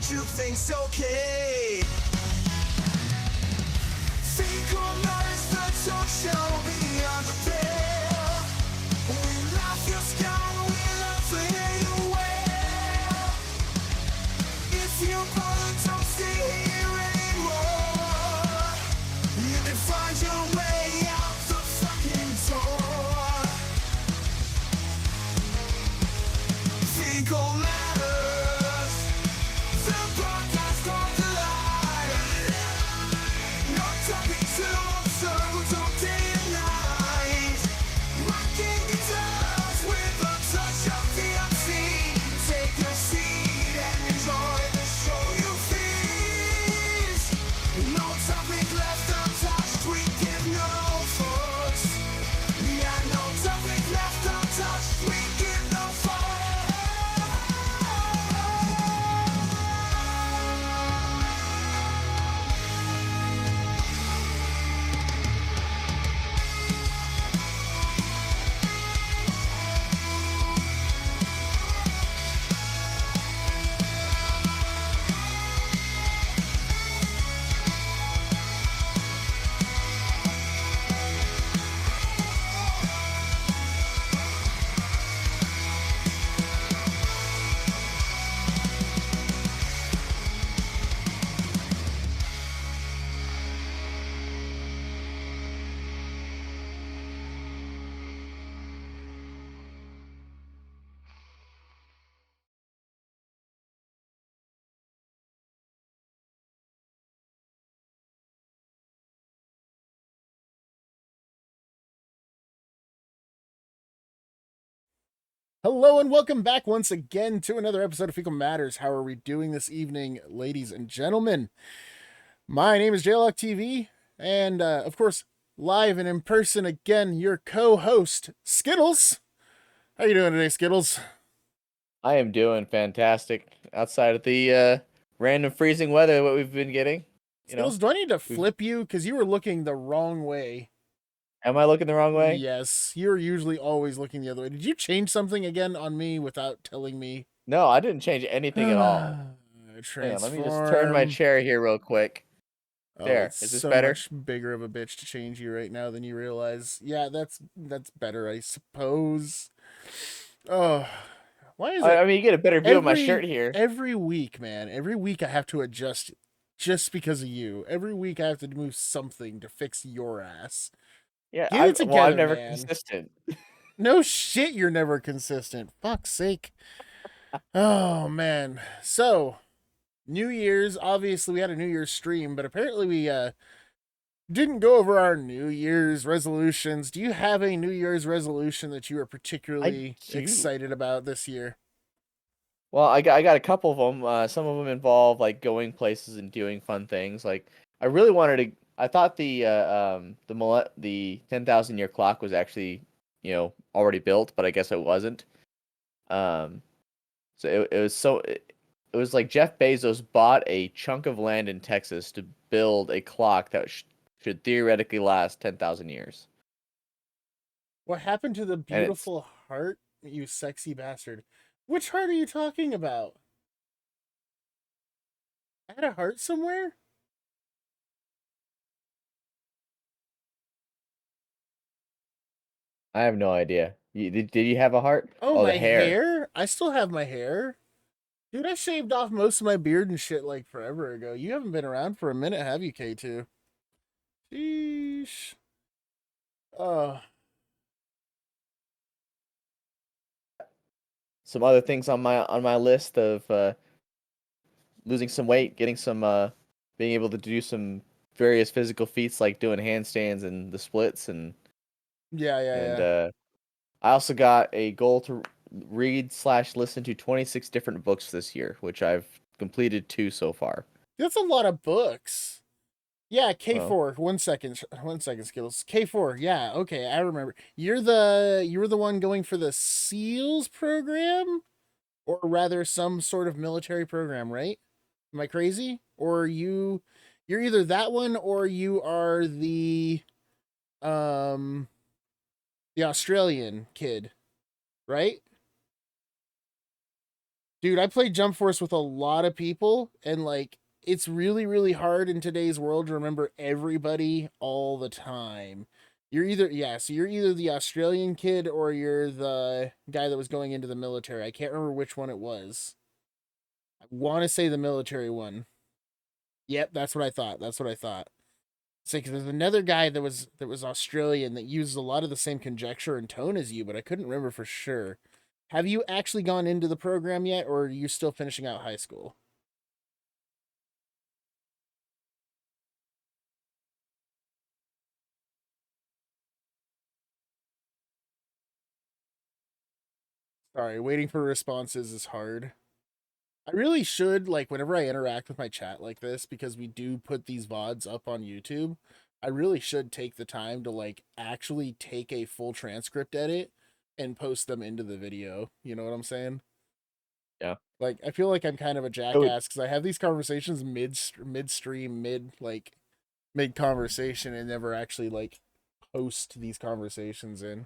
you think's okay. Think or not is the talk show beyond the veil. We laugh your scowl, we love to hear you wail. If you bother, don't stay here anymore. You can find your way out the fucking door. Think all matters. The broadcast on the line. No talking to observers all day and night. Rocking guitars with a touch of the obscene. Take a seat and enjoy the show you feast. No topic left untouched, we give no fucks. Yeah, no topic left untouched, we give no fucks. Hello and welcome back once again to another episode of Fecal Matters. How are we doing this evening, ladies and gentlemen? My name is JLock TV, and of course, live and in person again, your co-host, Skittles. How you doing today, Skittles? I am doing fantastic outside of the random freezing weather what we've been getting. Skittles, do I need to flip you? Because you were looking the wrong way. Am I looking the wrong way? Yes, you're usually always looking the other way. Did you change something again on me without telling me? No, I didn't change anything at all. Hang on, let me just turn my chair here real quick. There, it's is this so better? much bigger of a bitch to change you right now than you realize. Yeah, that's better, I suppose. Oh, why is it? I mean, you get a better view of my shirt here. Every week, man. Every week I have to adjust just because of you. Every week I have to move something to fix your ass. Yeah, Get it together, I'm never man. consistent. No shit, you're never consistent. Fuck's sake. Oh man. So, New Year's, obviously we had a New Year's stream, but apparently we didn't go over our New Year's resolutions. Do you have a New Year's resolution that you are particularly excited about this year? Well, I got a couple of them. Some of them involve like going places and doing fun things. Like I really wanted to. I thought the 10,000 year clock was actually already built, but I guess it wasn't. Um, so it was like Jeff Bezos bought a chunk of land in Texas to build a clock that should theoretically last 10,000 years. What happened to the And it's beautiful heart, you sexy bastard? Which heart are you talking about? I had a heart somewhere? I have no idea. Did you have a heart? Oh, The my hair. hair? I still have my hair. Dude, I shaved off most of my beard and shit like forever ago. You haven't been around for a minute, have you, K2? Sheesh. Oh. Some other things on my list of losing some weight, getting some being able to do some various physical feats like doing handstands and the splits and Yeah. I also got a goal to read/listen to 26 different books this year, which I've completed 2 so far. That's a lot of books. Yeah, K4. Well, 1 second. 1 second, Skittles. K4. Yeah, okay, I remember. You were the one going for the SEALs program? Or rather some sort of military program, right? Am I crazy? Or you're either that one or you are um the Australian kid, right? Dude, I played Jump Force with a lot of people, and like it's really, really hard in today's world to remember everybody all the time. You're either so you're either the Australian kid or you're the guy that was going into the military. I can't remember which one it was. I want to say the military one. Yep, that's what I thought. That's what I thought. It's like there's another guy that was Australian that used a lot of the same conjecture and tone as you, but I couldn't remember for sure. Have you actually gone into the program yet, or are you still finishing out high school? Sorry, waiting for responses is hard. I really should, like, whenever I interact with my chat like this, because we do put these VODs up on YouTube, I really should take the time to, like, actually take a full transcript edit and post them into the video. You know what I'm saying? Yeah. Like, I feel like I'm kind of a I would- jackass because I have these conversations midstream, mid conversation, and never actually, like, post these conversations in.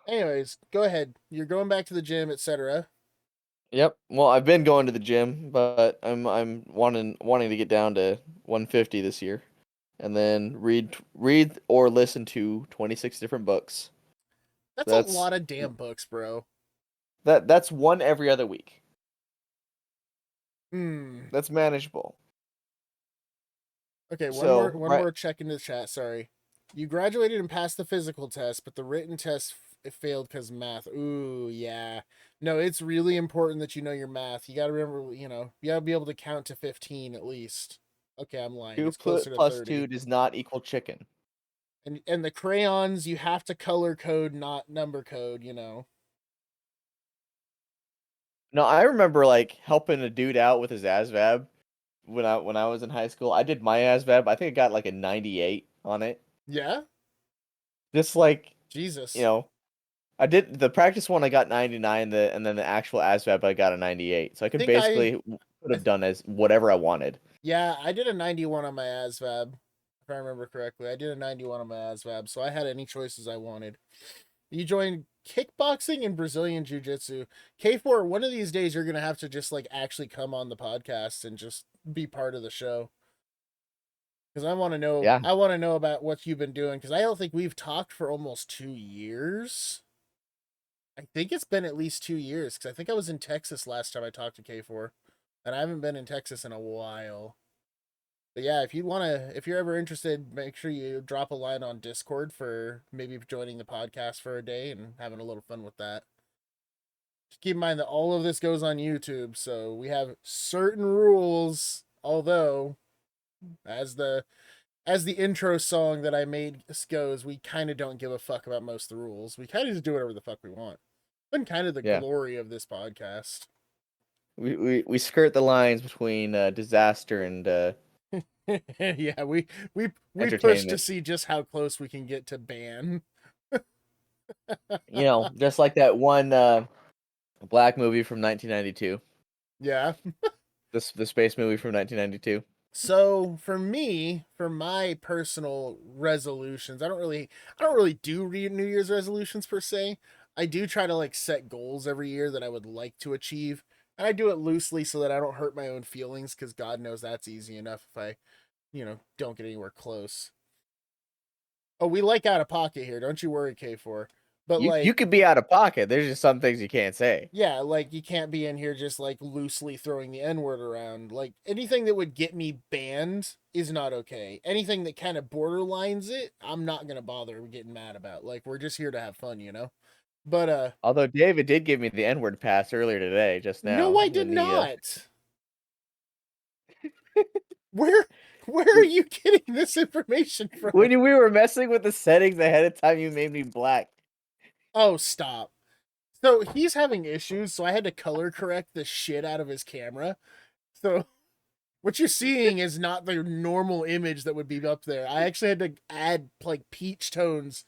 Anyways, go ahead. You're going back to the gym, etc. Yep. Well, I've been going to the gym, but I'm wanting to get down to 150 this year, and then read or listen to 26 different books. That's a That's lot of damn books, bro. that's one every other week. Hmm. That's manageable. Okay, So one right, more check in the chat. Sorry, you graduated and passed the physical test, but the written test it failed because math. Ooh, yeah. No, it's really important that you know your math. You got to remember, you got to be able to count to 15 at least. Okay, I'm lying. two It's closer to plus 30. two does not equal chicken. And the crayons you have to color code, not number code. No, I remember like helping a dude out with his ASVAB when I was in high school. I did my ASVAB. I think I got like a 98 on it. Yeah? Just like, you Jesus. know, I did the practice one. I got 99. And then the actual ASVAB I got a 98. So I I could think basically could have done as whatever I wanted. Yeah, I did a 91 on my ASVAB, if I remember correctly. I did a 91 on my ASVAB, so I had any choices I wanted. You joined kickboxing and Brazilian jiu-jitsu. K4, one of these days you're going to have to just like actually come on the podcast and just be part of the show. Cuz Yeah, I want to know about what you've been doing cuz I don't think we've talked for almost 2 years. I think it's been at least 2 years cuz I think I was in Texas last time I talked to K4 and I haven't been in Texas in a while. But yeah, if you're ever interested, make sure you drop a line on Discord for maybe joining the podcast for a day and having a little fun with that. Just keep in mind that all of this goes on YouTube, so we have certain rules. Although, as the intro song that I made goes, we kind of don't give a fuck about most of the rules. We kind of just do whatever the fuck we want. Been kind of the yeah. glory of this podcast. We skirt the lines between disaster and Yeah, we push to entertainment. see just how close we can get to ban. Just like that one black movie from 1992. Yeah. The space movie from 1992. So for me, for my personal resolutions, I don't really do New Year's resolutions per se. I do try to like set goals every year that I would like to achieve, and I do it loosely so that I don't hurt my own feelings because God knows that's easy enough if I, don't get anywhere close. Oh, we like out of pocket here, don't you worry, K4. But You like, could be out of pocket. There's just some things you can't say. yeah, like you can't be in here just like loosely throwing the N word around. Like anything that would get me banned is not okay. Anything that kind of borderlines it, I'm not gonna bother getting mad about. Like we're just here to have fun. But Although David did give me the N-word pass earlier today, just no, now I did in the not. Where where are you getting this information from? when we were messing with the settings ahead of time, you made me black. Oh, stop. So he's having issues, so I had to color correct the shit out of his camera. So what you're seeing is not the normal image that would be up there. I actually had to add like peach tones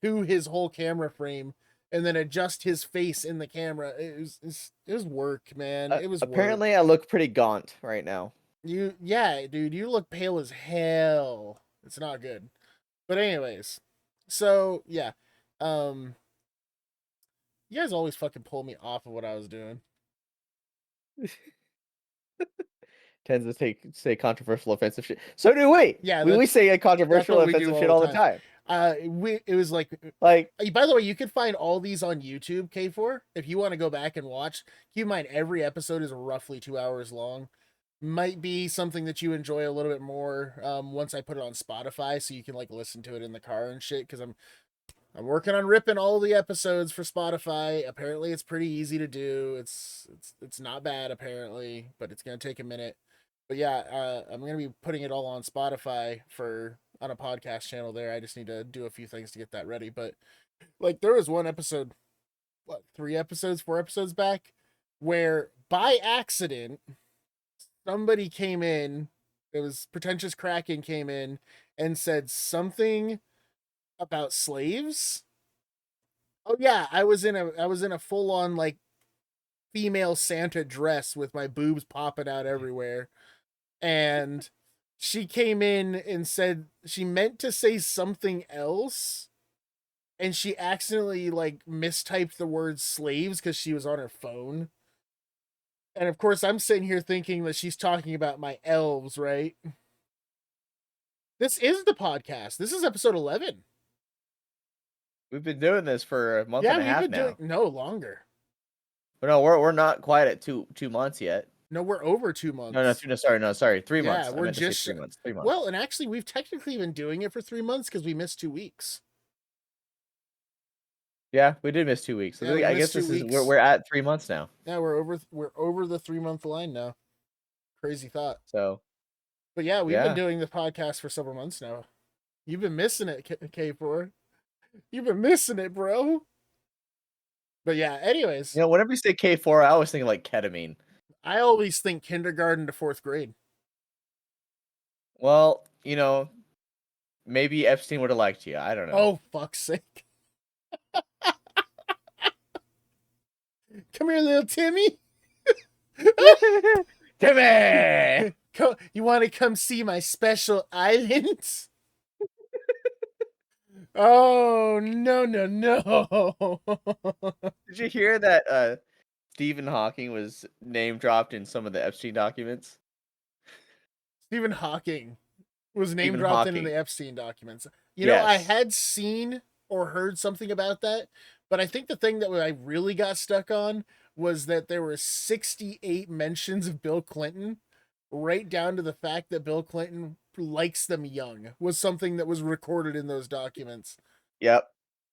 to his whole camera frame and then adjust his face in the camera. It was work, man. It was work. Apparently, I look pretty gaunt right now. Yeah, dude, you look pale as hell. It's not good. But anyways, so yeah. You guys always fucking pull me off of what I was doing. Tends to say controversial, offensive shit. So do we. Yeah, We say that's controversial, what we do offensive shit all the time. It was like, Like, by the way, you can find all these on YouTube, K4, if you want to go back and watch. Keep in mind, every episode is roughly 2 hours long. Might be something that you enjoy a little bit more once I put it on Spotify, so you can like listen to it in the car and shit. Because I'm working on ripping all the episodes for Spotify. Apparently, it's pretty easy to do. It's not bad apparently, but it's gonna take a minute. But yeah, I'm gonna be putting it all on Spotify on a podcast channel there. I just need to do a few things to get that ready. But like, there was one episode, what, 3 episodes, 4 episodes back, where by accident somebody came in. It was pretentious Kraken came in and said something about slaves. Oh yeah, I was in a full on like female Santa dress with my boobs popping out everywhere. And she came in and said she meant to say something else, and she accidentally like mistyped the word slaves because she was on her phone. And of course, I'm sitting here thinking that she's talking about my elves, right? This is the podcast. This is episode 11. we've been doing this for a month Yeah, and a we've half been now. doing no longer. But no, we're not quite at 2 months yet. No, we're over 2 months. Sorry, 3 months. Yeah, I we're meant to say just 3 months. 3 months. well, and actually, we've technically been doing it for 3 months because we missed 2 weeks. Yeah, we did miss 2 weeks. So Yeah, I we guess missed this 2 is weeks. we're at 3 months now. Yeah, we're over the 3 month line now. Crazy thought. So But yeah, we've been yeah, doing the podcast for several months now. You've been missing it, K4. You've been missing it, bro. But yeah, anyways, you know, whenever you say K4, I always think like ketamine. I always think kindergarten to 4th grade. Well, you know, maybe Epstein would have liked you. I don't know. Oh, fuck's sake. Come here, little Timmy. Timmy! You want to come see my special island? Oh, no, no, no. Did you hear that Stephen Hawking was name dropped in some of the Epstein documents? Stephen Hawking was name Stephen dropped into Hawking. the Epstein documents. You know, I Yes. had seen or heard something about that, but I think the thing that I really got stuck on was that there were 68 mentions of Bill Clinton, right down to the fact that Bill Clinton likes them young, was something that was recorded in those documents. Yep.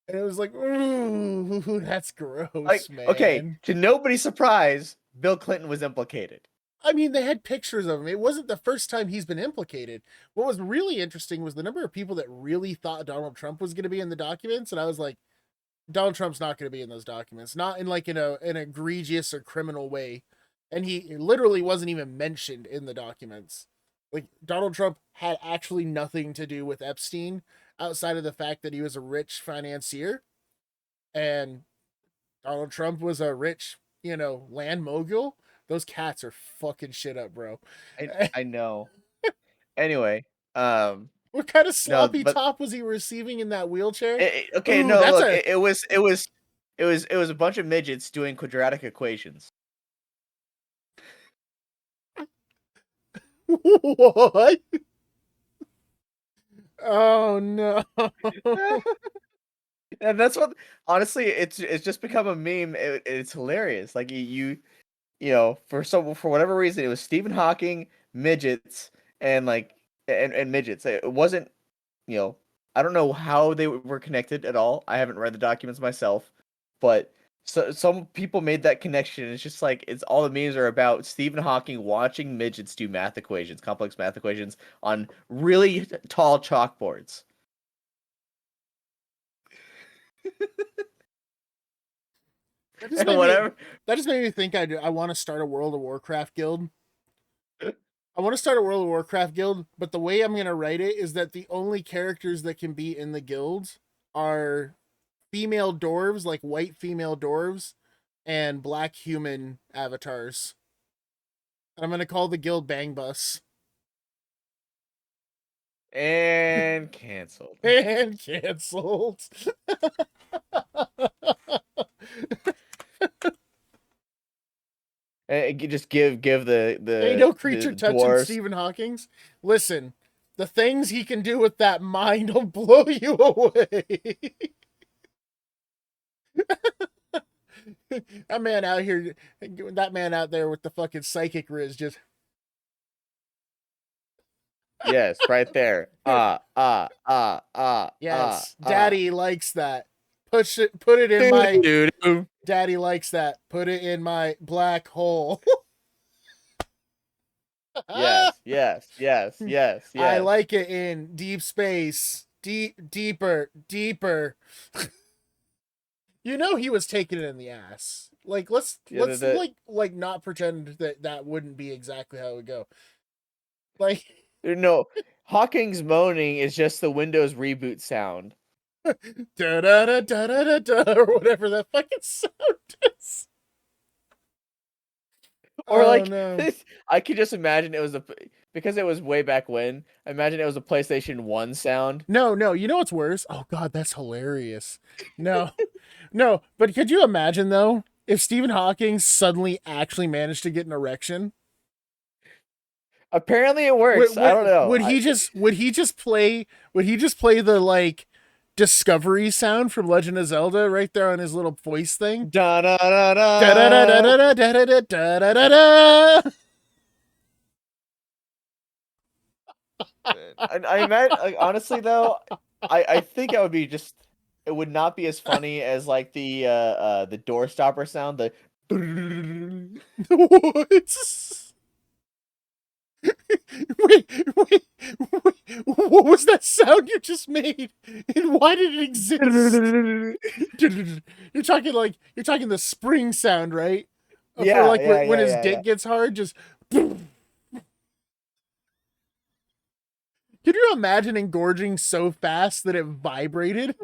And it was like, ooh, that's gross, Like, man. okay, to nobody's surprise, Bill Clinton was implicated. I mean, they had pictures of him. It wasn't the first time he's been implicated. What was really interesting was the number of people that really thought Donald Trump was going to be in the documents, and I was like, Donald Trump's not going to be in those documents, not in like an egregious or criminal way. And he literally wasn't even mentioned in the documents. Like, Donald Trump had actually nothing to do with Epstein outside of the fact that he was a rich financier, and Donald Trump was a rich, land mogul. Those cats are fucking shit up, bro. I know. Anyway, What kind of no, sloppy but top was he receiving in that wheelchair? okay, Ooh, no, that's look, a it was a bunch of midgets doing quadratic equations. what? Oh no. And that's what, honestly, it's just become a meme. It's hilarious. Like you know, for whatever reason, it was Stephen Hawking, midgets, and like and midgets. It wasn't, you know, I don't know how they were connected at all. I haven't read the documents myself, but some people made that connection. It's just like it's all the memes are about Stephen Hawking watching midgets do math equations, complex math equations on really tall chalkboards. That just And made me whatever. that just made me think I want to start a World of Warcraft guild. I want to start a World of Warcraft guild, but the way I'm going to write it is that the only characters that can be in the guild are female dwarves, like white female dwarves, and black human avatars. And I'm going to call the guild Bang Bus. And canceled. And canceled. Just give Ain't no the creature touching dwarves. Stephen Hawking's. Listen, the things he can do with that mind will blow you away. That man out here, that man out there with the fucking psychic riz just. Yes, right there. Yes, Daddy likes that. Put it in my. Doo-doo-doo. Daddy likes that. Put it in my black hole. Yes, yes, yes, yes, I yes. like it in deep space. Deeper. You know he was taking it in the ass. Like Yeah, let's like not pretend that that wouldn't be exactly how it would go. Like no, Hawking's moaning is just the Windows reboot sound. da da da da da da or whatever that fucking sound is. Or Oh like no. I could just imagine it was because it was way back when. I imagine it was a PlayStation 1 sound. No, you know what's worse? Oh god, that's hilarious. No. No, but could you imagine though if Stephen Hawking suddenly actually managed to get an erection? Apparently it works. I don't know. Would he just play the like discovery sound from Legend of Zelda right there on his little voice thing? Da da da Da da da da da. da da da da da da da da. I imagine, like, honestly though, I think it would be just it would not be as funny as like the door stopper sound. The What? Wait, what was that sound you just made? And why did it exist? You're talking the spring sound, right? For yeah, like yeah, when yeah, his yeah, dick yeah. gets hard, just. Can you imagine engorging so fast that it vibrated?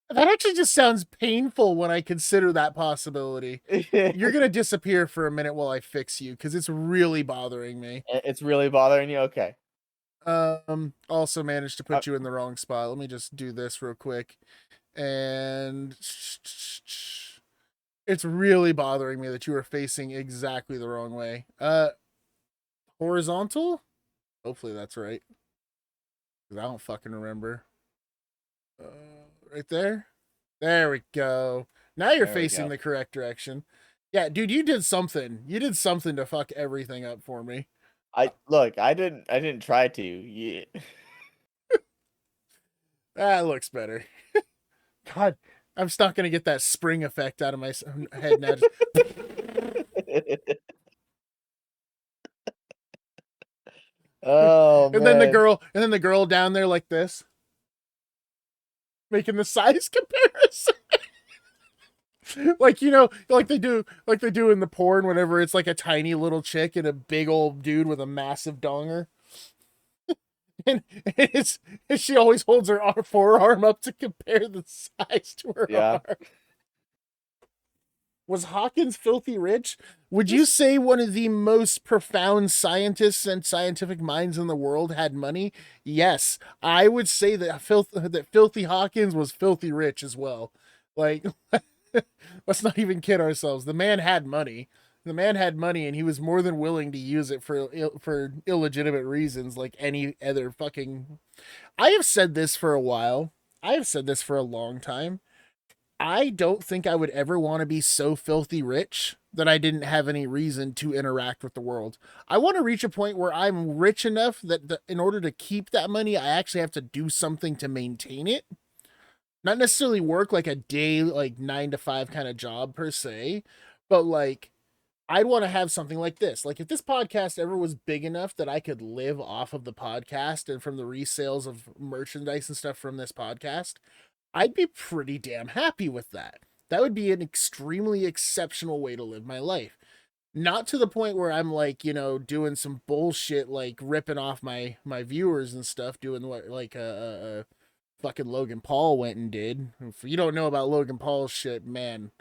That actually just sounds painful when I consider that possibility. You're gonna disappear for a minute while I fix you because it's really bothering me. It's really bothering you. Okay. Also managed to Uh, put you in the wrong spot. Let me just do this real quick. And it's really bothering me that you are facing exactly the wrong way. Horizontal? Hopefully that's right. Because I don't fucking remember. Right there? There we go. Now you're there we facing go. the correct direction. Yeah, dude, you did something. You did something to fuck everything up for me. I look. I didn't try to. Yeah. That looks better. God, I'm not gonna get that spring effect out of my head now. Just, Oh man. and then the girl down there like this, making the size comparison. Like like they do in the porn whenever it's like a tiny little chick and a big old dude with a massive donger. And and she always holds her forearm up to compare the size to her Yeah. arm. Was Hawkins filthy rich? Would you say one of the most profound scientists and scientific minds in the world had money? Yes, I would say that filthy Hawkins was filthy rich as well. Like, let's not even kid ourselves. The man had money. The man had money, and he was more than willing to use it for illegitimate reasons, like any other fucking. I have said this for a while. I have said this for a long time. I don't think I would ever want to be so filthy rich that I didn't have any reason to interact with the world. I want to reach a point where I'm rich enough that in order to keep that money, I actually have to do something to maintain it. Not necessarily work like a day, like 9 to 5 kind of job per se, but like I'd want to have something like this. Like if this podcast ever was big enough that I could live off of the podcast and from the resales of merchandise and stuff from this podcast, I'd be pretty damn happy with that. That would be an extremely exceptional way to live my life. Not to the point where I'm like, doing some bullshit like ripping off my viewers and stuff, doing what like fucking Logan Paul went and did. If you don't know about Logan Paul's shit, man,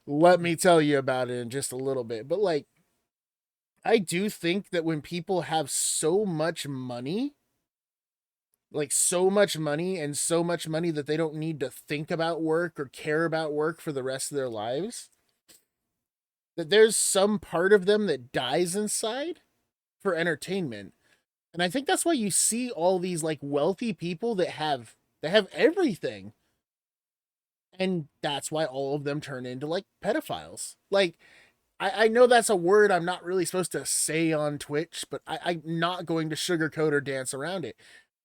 let me tell you about it in just a little bit. But like I do think that when people have so much money, like so much money and so much money that they don't need to think about work or care about work for the rest of their lives, that there's some part of them that dies inside for entertainment. And I think that's why you see all these like wealthy people that have everything. And that's why all of them turn into like pedophiles. Like I know that's a word I'm not really supposed to say on Twitch, but I'm not going to sugarcoat or dance around it.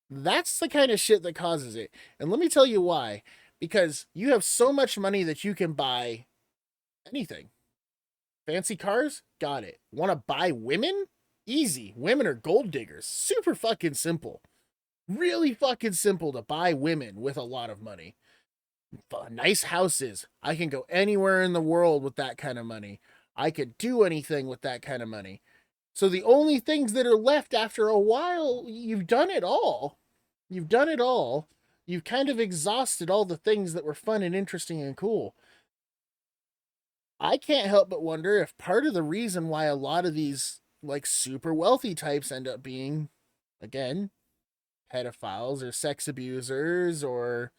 That's the kind of shit that causes it. And let me tell you why. Because you have so much money that you can buy anything. Fancy cars? Got it. Want to buy women? Easy. Women are gold diggers. Super fucking simple. Really fucking simple to buy women with a lot of money. Nice houses. I can go anywhere in the world with that kind of money. I could do anything with that kind of money. So the only things that are left after a while, you've done it all. You've done it all. You've kind of exhausted all the things that were fun and interesting and cool. I can't help but wonder if part of the reason why a lot of these like super wealthy types end up being, again, pedophiles or sex abusers or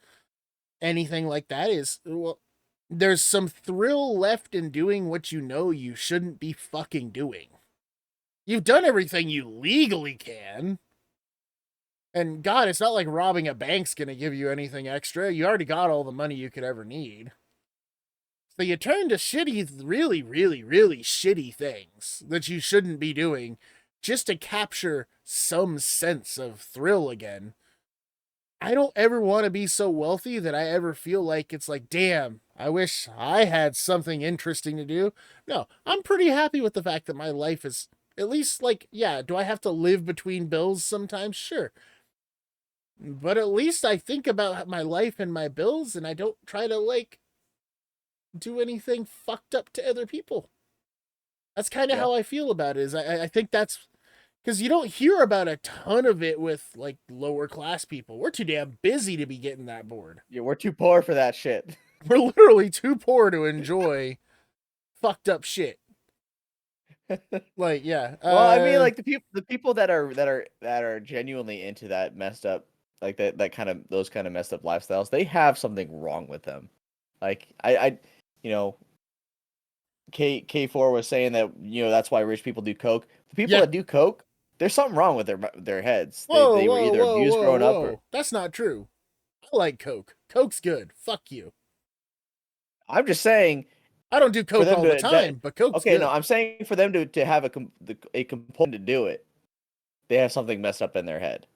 anything like that is, well, there's some thrill left in doing what you know you shouldn't be fucking doing. You've done everything you legally can. And God, it's not like robbing a bank's gonna give you anything extra. You already got all the money you could ever need. So you turn to shitty, really, really, really shitty things that you shouldn't be doing just to capture some sense of thrill again. I don't ever want to be so wealthy that I ever feel like it's like, damn, I wish I had something interesting to do. No, I'm pretty happy with the fact that my life is at least like, yeah, do I have to live between bills sometimes? Sure. But at least I think about my life and my bills and I don't try to like do anything fucked up to other people. That's kind of how I feel about it. Is I think that's because you don't hear about a ton of it with like lower class people. We're too damn busy to be getting that bored. Yeah, we're too poor for that shit. We're literally too poor to enjoy fucked up shit. Like, yeah. Well, I mean, like the people that are genuinely into that messed up, like that kind of those kind of messed up lifestyles, they have something wrong with them. Like you know, K4 was saying that that's why rich people do coke. The people that do coke, there's something wrong with their heads. They were either abused growing up or that's not true. I like coke. Coke's good. Fuck you. I'm just saying. I don't do coke all the time, but coke's good. No, I'm saying for them to have a component to do it, they have something messed up in their head.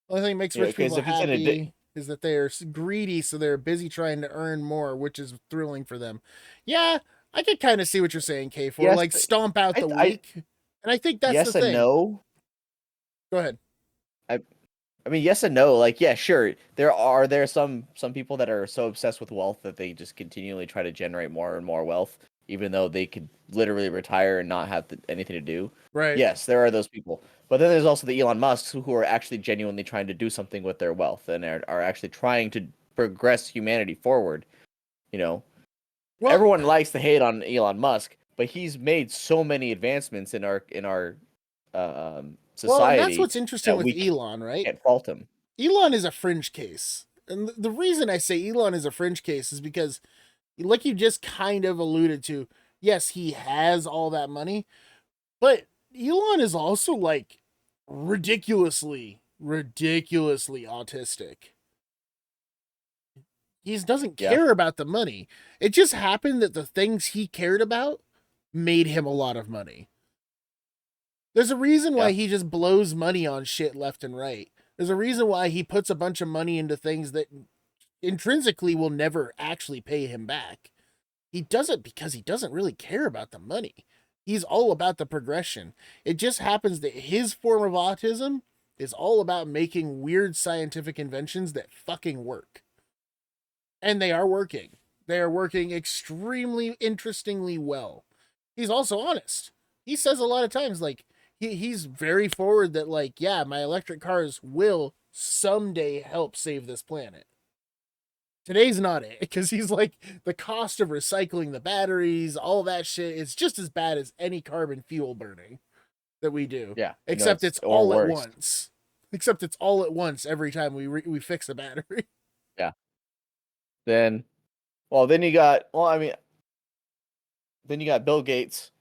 The only thing that makes rich people happy is that they're greedy, so they're busy trying to earn more, which is thrilling for them. Yeah, I could kind of see what you're saying, K4. Yes, like stomp out the weak, and I think that's yes the thing. And no. Go ahead. I mean, yes and no. Like, yeah, sure. There are some people that are so obsessed with wealth that they just continually try to generate more and more wealth, even though they could literally retire and not have anything to do. Right. Yes, there are those people. But then there's also the Elon Musks who are actually genuinely trying to do something with their wealth and are actually trying to progress humanity forward. Well, everyone likes to hate on Elon Musk, but he's made so many advancements in our society. Well, and that's what's interesting with Elon, right? Can't fault him. Elon is a fringe case. And the reason I say Elon is a fringe case is because, like you just kind of alluded to, yes, he has all that money, but Elon is also like ridiculously autistic. He doesn't care about the money. It just happened that the things he cared about made him a lot of money. There's a reason why he just blows money on shit left and right. There's a reason why he puts a bunch of money into things that intrinsically will never actually pay him back. He does it because he doesn't really care about the money. He's all about the progression. It just happens that his form of autism is all about making weird scientific inventions that fucking work. And they are working. They are working extremely interestingly well. He's also honest. He says a lot of times, like, he's very forward that, like, yeah, my electric cars will someday help save this planet. Today's not it, because he's like, the cost of recycling the batteries, all that shit is just as bad as any carbon fuel burning that we do. Yeah. Except it's all at once. Except it's all at once every time we fix a battery. Yeah. Then you got, well, I mean, Then you got Bill Gates.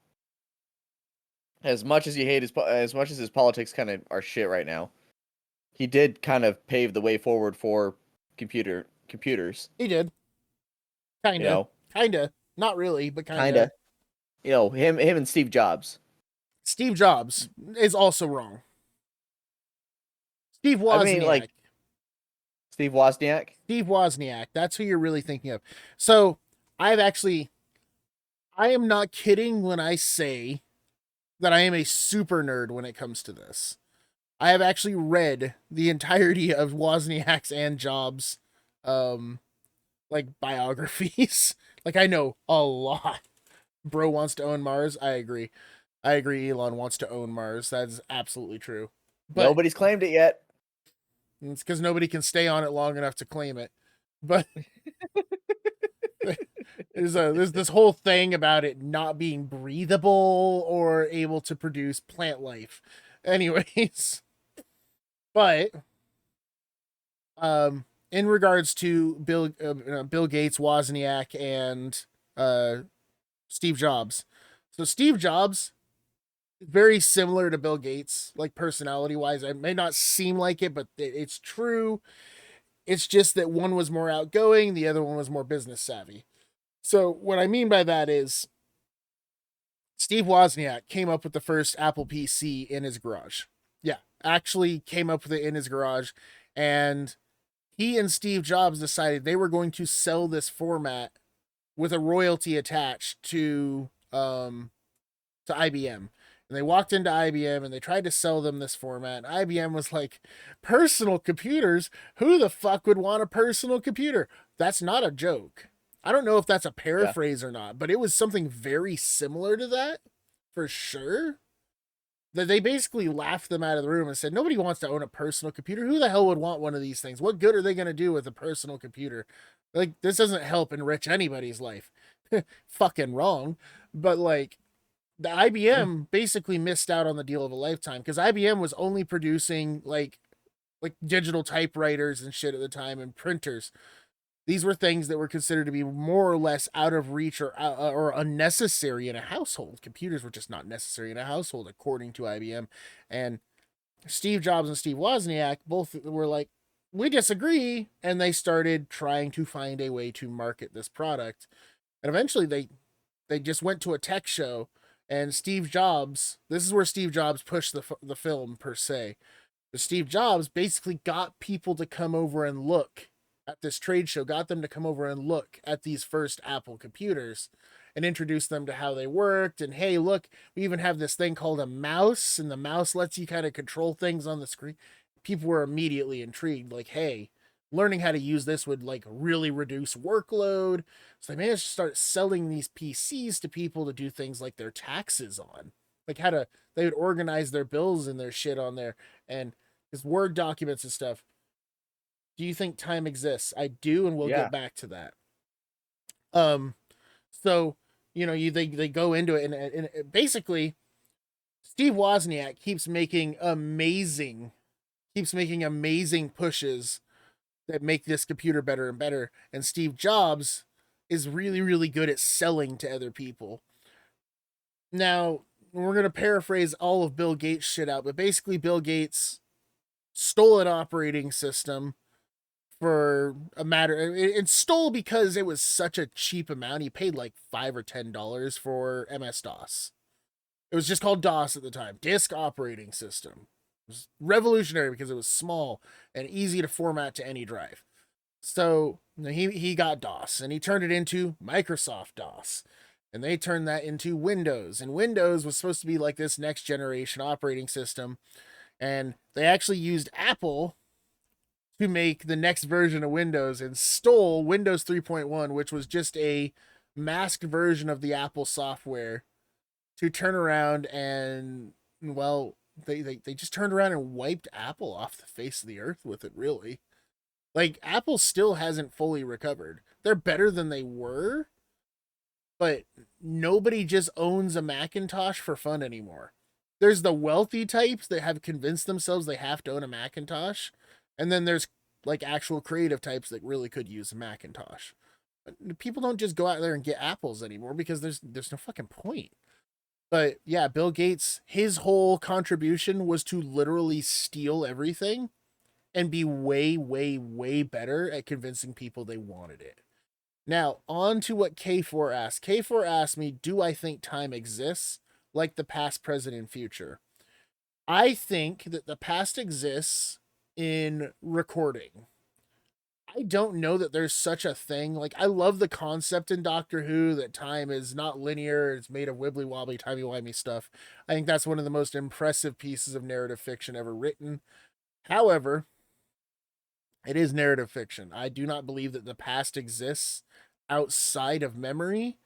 As much as you hate as much as his politics kind of are shit right now, he did kind of pave the way forward for computers. He did. You Kinda. know, Kinda. Not really, but kind kinda. of. You know, him and Steve Jobs. Steve Jobs is also wrong. Steve I mean, Wozniak. like Steve Wozniak. Steve Wozniak. That's who you're really thinking of. So I am not kidding when I say that I am a super nerd when it comes to this. I have actually read the entirety of Wozniak's and Jobs, like biographies. Like I know a lot. Bro wants to own Mars. I agree. I agree. Elon wants to own Mars. That's absolutely true. But Nobody's claimed it yet. it's because nobody can stay on it long enough to claim it. But there's this whole thing about it not being breathable or able to produce plant life. Anyways, but in regards to Bill Gates, Wozniak, and Steve Jobs. So Steve Jobs, very similar to Bill Gates, like personality wise. It may not seem like it, but it's true. It's just that one was more outgoing, the other one was more business savvy. So what I mean by that is Steve Wozniak came up with the first Apple PC in his garage. Yeah, actually came up with it in his garage, and he and Steve Jobs decided they were going to sell this format with a royalty attached to IBM. And they walked into IBM and they tried to sell them this format. And IBM was like, personal computers? Who the fuck would want a personal computer? That's not a joke. I don't know if that's a paraphrase or not, but it was something very similar to that for sure. That they basically laughed them out of the room and said, nobody wants to own a personal computer. Who the hell would want one of these things? What good are they going to do with a personal computer? Like, this doesn't help enrich anybody's life. Fucking wrong. But like, the IBM basically missed out on the deal of a lifetime because IBM was only producing like digital typewriters and shit at the time and printers. These were things that were considered to be more or less out of reach or unnecessary in a household. Computers were just not necessary in a household, according to IBM. And Steve Jobs and Steve Wozniak both were like, we disagree, and they started trying to find a way to market this product. And eventually, they just went to a tech show. And Steve Jobs, this is where Steve Jobs pushed the film per se. But Steve Jobs basically got people to come over and look at this trade show, got them to come over and look at these first Apple computers and introduce them to how they worked. And hey, look, we even have this thing called a mouse, and the mouse lets you kind of control things on the screen. People were immediately intrigued, like, hey, learning how to use this would like really reduce workload. So they managed to start selling these PCs to people to do things like their taxes on, like they would organize their bills and their shit on there, and his Word documents and stuff. Do you think time exists? I do, and we'll get back to that. So they go into it, and basically, Steve Wozniak keeps making amazing pushes that make this computer better and better. And Steve Jobs is really, really good at selling to other people. Now, we're going to paraphrase all of Bill Gates' shit out, but basically Bill Gates stole an operating system for a matter. It stole because it was such a cheap amount. He paid like $5 or $10 for MS-DOS. It was just called DOS at the time. Disk Operating System. It was revolutionary because it was small and easy to format to any drive. So he got DOS and he turned it into Microsoft DOS. And they turned that into Windows. And Windows was supposed to be like this next generation operating system. And they actually used Apple to make the next version of Windows and stole Windows 3.1, which was just a masked version of the Apple software, to turn around and, well, they just turned around and wiped Apple off the face of the earth with it, really. Like, Apple still hasn't fully recovered. They're better than they were, but nobody just owns a Macintosh for fun anymore. There's the wealthy types that have convinced themselves they have to own a Macintosh, and then there's like actual creative types that really could use a Macintosh. People don't just go out there and get apples anymore because there's no fucking point. But yeah, Bill Gates, his whole contribution was to literally steal everything and be way, way, way better at convincing people they wanted it. Now, on to what K4 asked. K4 asked me, do I think time exists like the past, present, and future? I think that the past exists in recording. I don't know that there's such a thing. Like, I love the concept in Doctor Who that time is not linear, it's made of wibbly wobbly, timey wimey stuff. I think that's one of the most impressive pieces of narrative fiction ever written. However, it is narrative fiction. I do not believe that the past exists outside of memory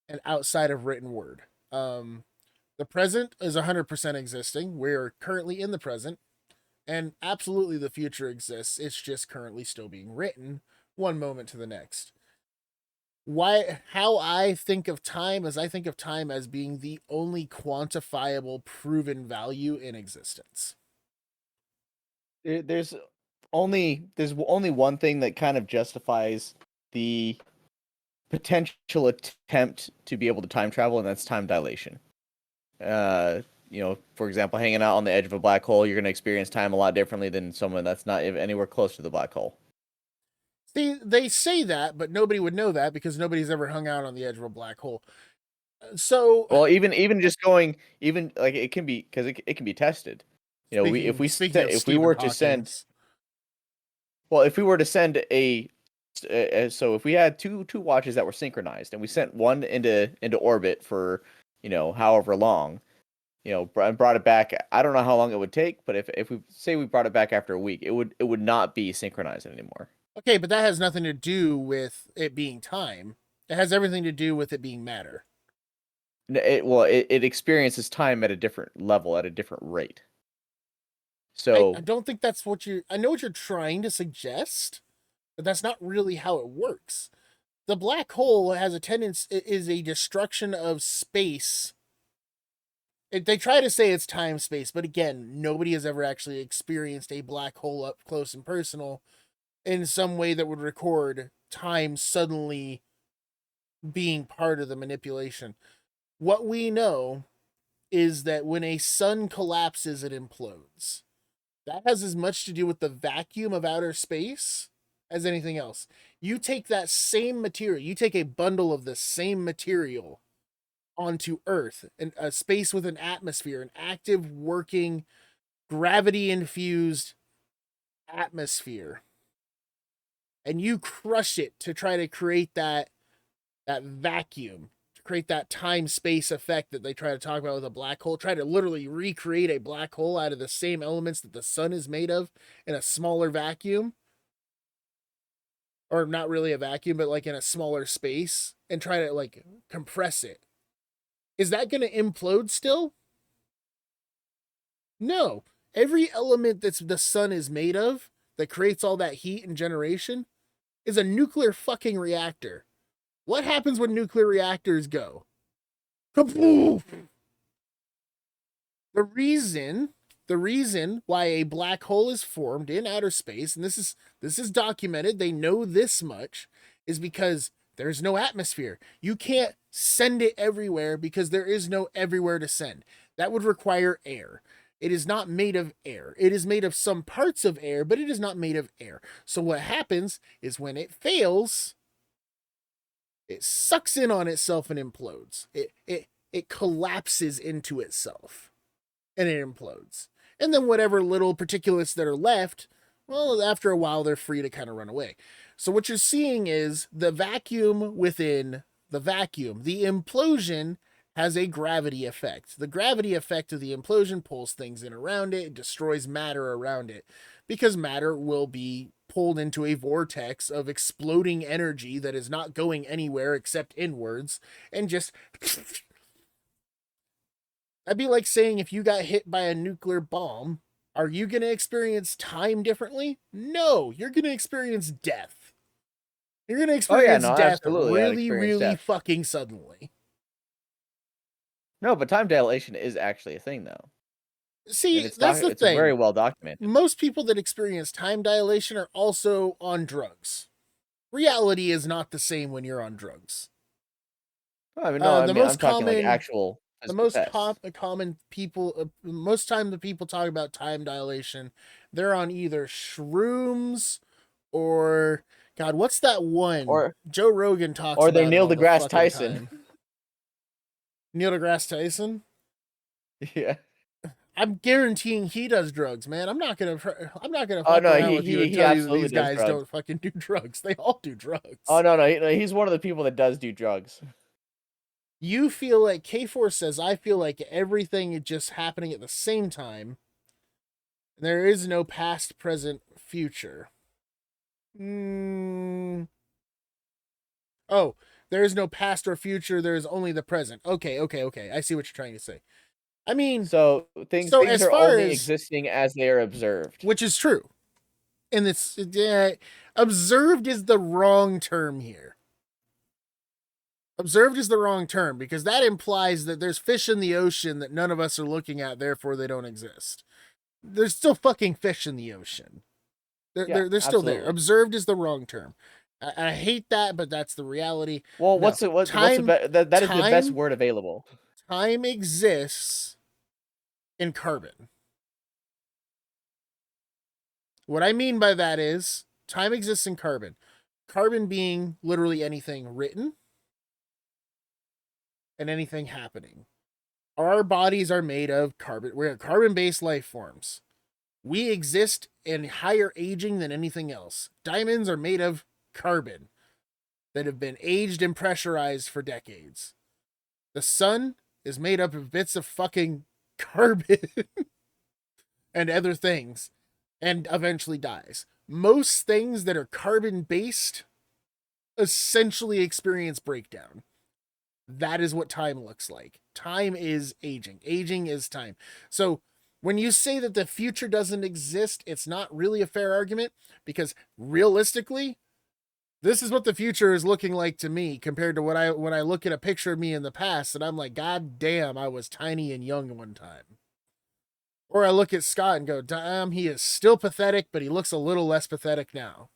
and outside of written word. The present is 100% existing. We're currently in the present. And absolutely the future exists. It's just currently still being written one moment to the next. How I think of time is I think of time as being the only quantifiable proven value in existence. There's only one thing that kind of justifies the potential attempt to be able to time travel, and that's time dilation. For example, hanging out on the edge of a black hole, you're going to experience time a lot differently than someone that's not anywhere close to the black hole. See, they say that, but nobody would know that because nobody's ever hung out on the edge of a black hole. So, well, even just going, even like it can be because it can be tested. If we were to send, well, if we were to send so if we had two watches that were synchronized and we sent one into orbit for however long, and brought it back. I don't know how long it would take, but if we say we brought it back after a week, it would not be synchronized anymore. Okay, but that has nothing to do with it being time. It has everything to do with it being matter. It experiences time at a different level, at a different rate. So I don't think that's what I know what you're trying to suggest, but that's not really how it works. The black hole has a tendency, is a destruction of space. They try to say it's time space, but again, nobody has ever actually experienced a black hole up close and personal in some way that would record time suddenly being part of the manipulation. What we know is that when a sun collapses, it implodes. That has as much to do with the vacuum of outer space as anything else. You take that same material, you take a bundle of the same material onto Earth, and a space with an atmosphere, an active, working, gravity-infused atmosphere, and you crush it to try to create that vacuum, to create that time-space effect that they try to talk about with a black hole, try to literally recreate a black hole out of the same elements that the sun is made of in a smaller vacuum, or not really a vacuum, but like in a smaller space, and try to like compress it. Is that going to implode still? No. Every element that's the sun is made of that creates all that heat and generation is a nuclear fucking reactor. What happens when nuclear reactors go? Kaboof! The reason why a black hole is formed in outer space, and this is documented, they know this much, is because there's no atmosphere. You can't send it everywhere because there is no everywhere to send. That would require air. It is not made of air. It is made of some parts of air, but it is not made of air. So what happens is when it fails, it sucks in on itself and implodes. It collapses into itself and it implodes. And then whatever little particulates that are left, well, after a while, they're free to kind of run away. So what you're seeing is the vacuum within the vacuum. The implosion has a gravity effect. The gravity effect of the implosion pulls things in around it, it destroys matter around it, because matter will be pulled into a vortex of exploding energy that is not going anywhere except inwards, and just... That'd be like saying if you got hit by a nuclear bomb, are you going to experience time differently? No, you're going to experience death. You're going to experience death really, really death. Fucking suddenly. No, but time dilation is actually a thing, though. See, that's the thing. It's very well documented. Most people that experience time dilation are also on drugs. reality is not the same when you're on drugs. I mean, no, I The mean, most I'm talking like common, actual the physical most tests. common people, most time the people talk about time dilation, they're on either shrooms or God, what's that one? Or Joe Rogan talks or they're about it Neil all the deGrasse fucking Tyson. time. Neil deGrasse Tyson. Yeah. I'm guaranteeing he does drugs, man. I'm not gonna Oh fuck no, around with you and he tell you that absolutely these does guys drugs. don't fucking do drugs. They all do Oh drugs. no, no, he's one of the people that does do drugs. You feel like K4 says, I feel like everything is just happening at the same time. There is no past, present, future. Mm. Oh, there is no past or future. There is only the present. Okay. I see what you're trying to say. I mean, So so things as are far only as, existing as they are observed. which is true. And it's, observed is the wrong term here. Observed is the wrong term because that implies that there's fish in the ocean that none of us are looking at, therefore they don't exist. There's still fucking fish in the ocean. Yeah, They're still there. absolutely. Observed is the wrong term. I hate that, but that's the reality. Well, No, what's the that is the best time, word available. time exists in carbon. What I mean by that is time exists in carbon. Carbon being literally anything written and anything happening. Our bodies are made of carbon. We're carbon-based life forms. We exist in higher aging than anything else. Diamonds are made of carbon that have been aged and pressurized for decades. The sun is made up of bits of fucking carbon and other things and eventually dies. Most things that are carbon based essentially experience breakdown. That is what time looks like. Time is aging. Aging is time. So when you say that the future doesn't exist, it's not really a fair argument because realistically, this is what the future is looking like to me compared to what when I look at a picture of me in the past and I'm like, God damn, I was tiny and young one time. Or I look at Scott and go, damn, he is still pathetic, but he looks a little less pathetic now.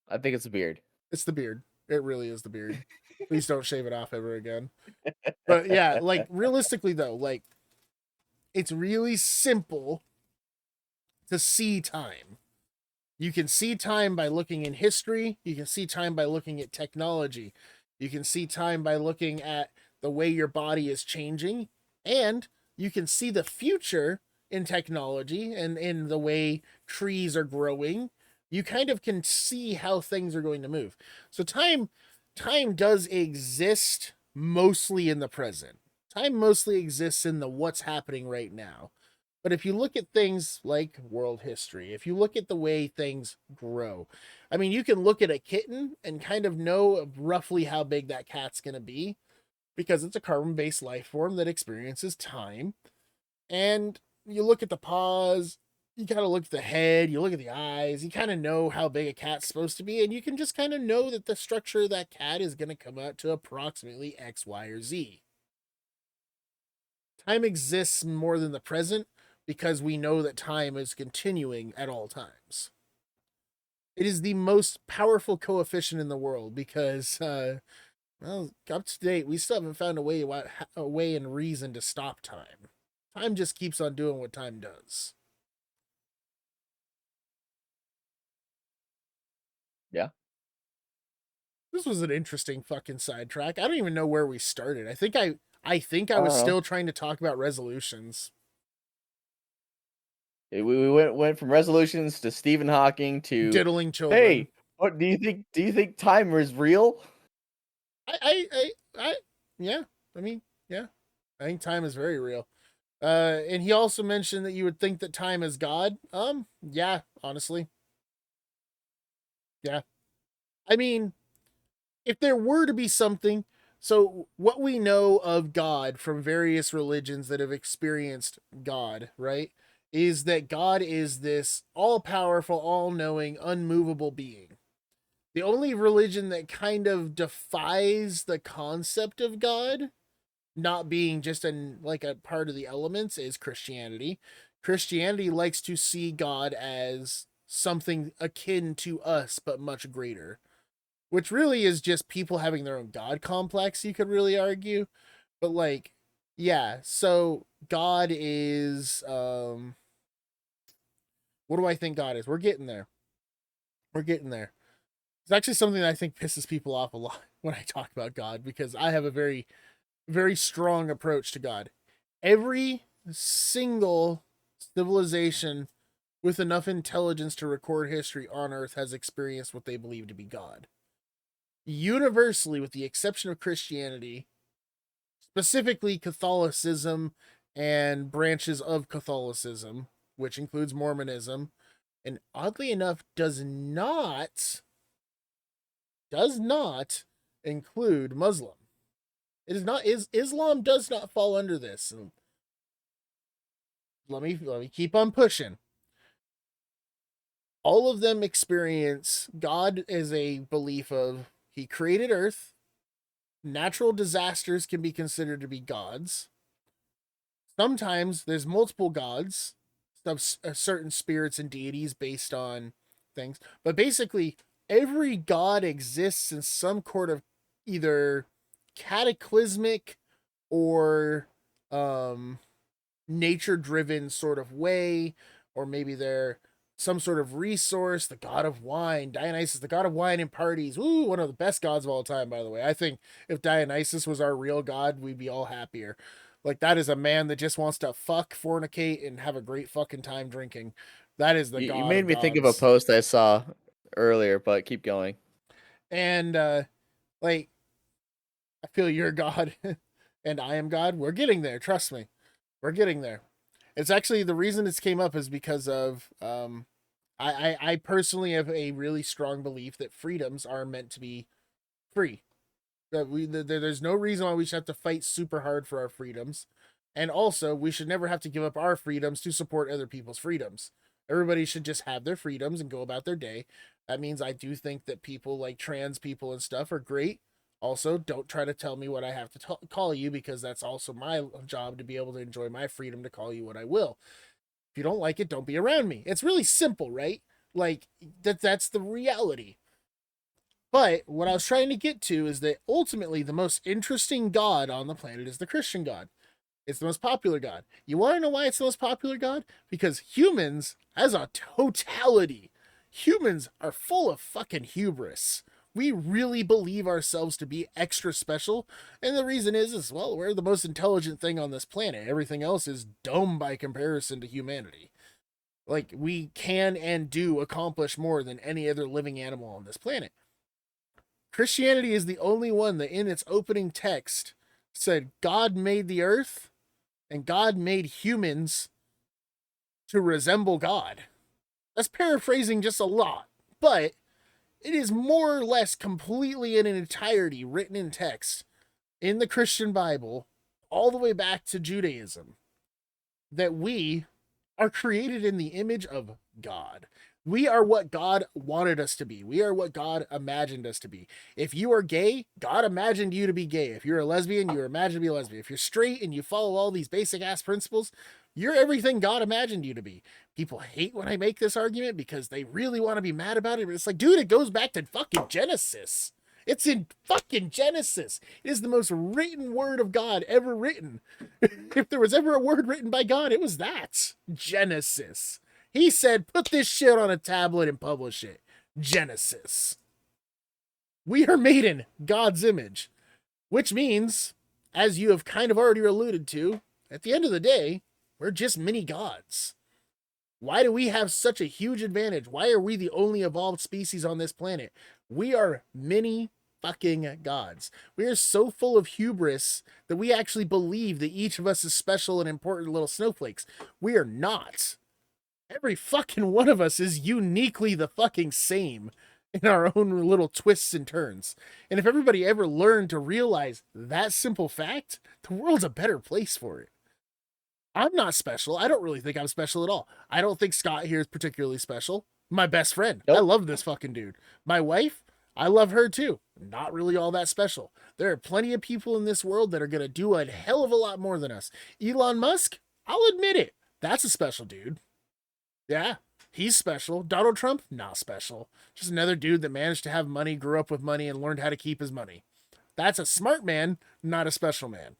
I think it's a beard. It's the beard. It really is the beard. Please don't shave it off ever again. But yeah, like realistically though, like it's really simple to see time. You can see time by looking in history. You can see time by looking at technology. You can see time by looking at the way your body is changing. And you can see the future in technology and in the way trees are growing. You kind of can see how things are going to move. So time does exist mostly in the present. Time mostly exists in the what's happening right now. But if you look at things like world history, if you look at the way things grow, I mean, you can look at a kitten and kind of know roughly how big that cat's going to be because it's a carbon based life form that experiences time. And you look at the paws, you kind of look at the head, you look at the eyes, you kind of know how big a cat's supposed to be. And you can just kind of know that the structure of that cat is going to come out to approximately X, Y, or Z. Time exists more than the present because we know that time is continuing at all times. It is the most powerful coefficient in the world because, well, up to date, we still haven't found a way and reason to stop time. Time just keeps on doing what time does. Yeah. This was an interesting fucking sidetrack. I don't even know where we started. I think I I was don't know. still trying to talk about resolutions. We went from resolutions to Stephen Hawking to Diddling children. hey, what do you think? Do you think time is real? I yeah. I mean, yeah. I think time is very real. And he also mentioned that you would think that time is God. Yeah, honestly. Yeah. I mean, if there were to be something, so what we know of God from various religions that have experienced God, right, is that God is this all powerful, all knowing, unmovable being. The only religion that kind of defies the concept of God not being just like a part of the elements is Christianity. Christianity likes to see God as something akin to us, but much greater, which really is just people having their own God complex, you could really argue. But like, yeah, so God is, what do I think God is? We're getting there. We're getting there. It's actually something that I think pisses people off a lot when I talk about God, because I have a very, very strong approach to God. Every single civilization with enough intelligence to record history on Earth has experienced what they believe to be God. Universally, with the exception of Christianity, specifically Catholicism and branches of Catholicism, which includes Mormonism, and oddly enough does not include Muslim. It is not Islam does not fall under this. And let me keep on pushing. All of them experience God as a belief of he created Earth. Natural disasters can be considered to be gods. Sometimes there's multiple gods, certain spirits and deities based on things. But basically, every god exists in some sort of either cataclysmic or nature-driven sort of way, or maybe they're some sort of resource. The god of wine, Dionysus, the god of wine and parties. Ooh, one of the best gods of all time, by the way. I think if Dionysus was our real god, we'd be all happier. Like, that is a man that just wants to fuck, fornicate, and have a great fucking time drinking. That is the god You made of me think of a gods. post I saw earlier, but keep going. And like, I feel you're God and I am God. We're getting there, trust me. We're getting there. It's actually, the reason this came up is because of I personally have a really strong belief that freedoms are meant to be free. That there's no reason why we should have to fight super hard for our freedoms. And also, we should never have to give up our freedoms to support other people's freedoms. Everybody should just have their freedoms and go about their day. That means I do think that people like trans people and stuff are great. Also, don't try to tell me what I have to call you, because that's also my job to be able to enjoy my freedom to call you what I will. If you don't like it, don't be around me. It's really simple, right? Like, that's the reality. But what I was trying to get to is that ultimately the most interesting god on the planet is the Christian God. It's the most popular god. You want to know why it's the most popular god? Because humans, as a totality, humans are full of fucking hubris. We really believe ourselves to be extra special. And the reason is, well, we're the most intelligent thing on this planet. Everything else is dumb by comparison to humanity. Like, we can and do accomplish more than any other living animal on this planet. Christianity is the only one that in its opening text said God made the earth and God made humans to resemble God. That's paraphrasing just a lot, but it is more or less completely in an entirety written in text in the Christian Bible, all the way back to Judaism, that we are created in the image of God. We are what God wanted us to be. We are what God imagined us to be. If you are gay, God imagined you to be gay. If you're a lesbian, you were imagined to be a lesbian. If you're straight and you follow all these basic ass principles, you're everything God imagined you to be. People hate when I make this argument because they really want to be mad about it. But it's like, dude, it goes back to fucking Genesis. It's in fucking Genesis. It is the most written word of God ever written. If there was ever a word written by God, it was that. Genesis. He said, put this shit on a tablet and publish it. Genesis. We are made in God's image, which means, as you have kind of already alluded to, at the end of the day, we're just mini gods. Why do we have such a huge advantage? Why are we the only evolved species on this planet? We are mini fucking gods. We are so full of hubris that we actually believe that each of us is special and important little snowflakes. We are not. Every fucking one of us is uniquely the fucking same in our own little twists and turns. And if everybody ever learned to realize that simple fact, the world's a better place for it. I'm not special. I don't really think I'm special at all. I don't think Scott here is particularly special. My best friend. Nope. I love this fucking dude. My wife, I love her too. Not really all that special. There are plenty of people in this world that are going to do a hell of a lot more than us. Elon Musk, I'll admit it. That's a special dude. Yeah, He's special. Donald Trump, not special. Just another dude that managed to have money, grew up with money, and learned how to keep his money. That's a smart man, not a special man.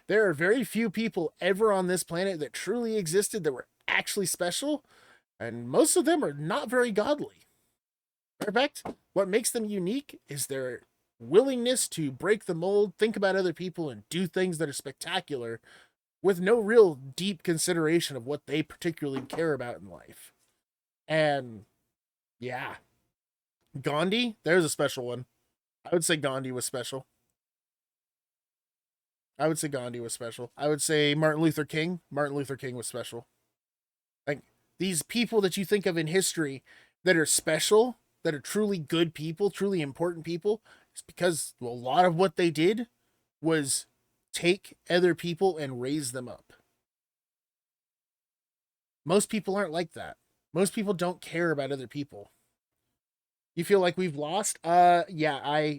There are very few people ever on this planet that truly existed that were actually special, and most of them are not very godly. In fact, what makes them unique is their willingness to break the mold, think about other people, and do things that are spectacular with no real deep consideration of what they particularly care about in life. And yeah, Gandhi, there's a special one. I would say Gandhi was special. I would say Gandhi was special. I would say Martin Luther King. Martin Luther King was special. Like these people that you think of in history that are special, that are truly good people, truly important people, it's because a lot of what they did was take other people and raise them up. Most people aren't like that. Most people don't care about other people. You feel like we've lost? Yeah,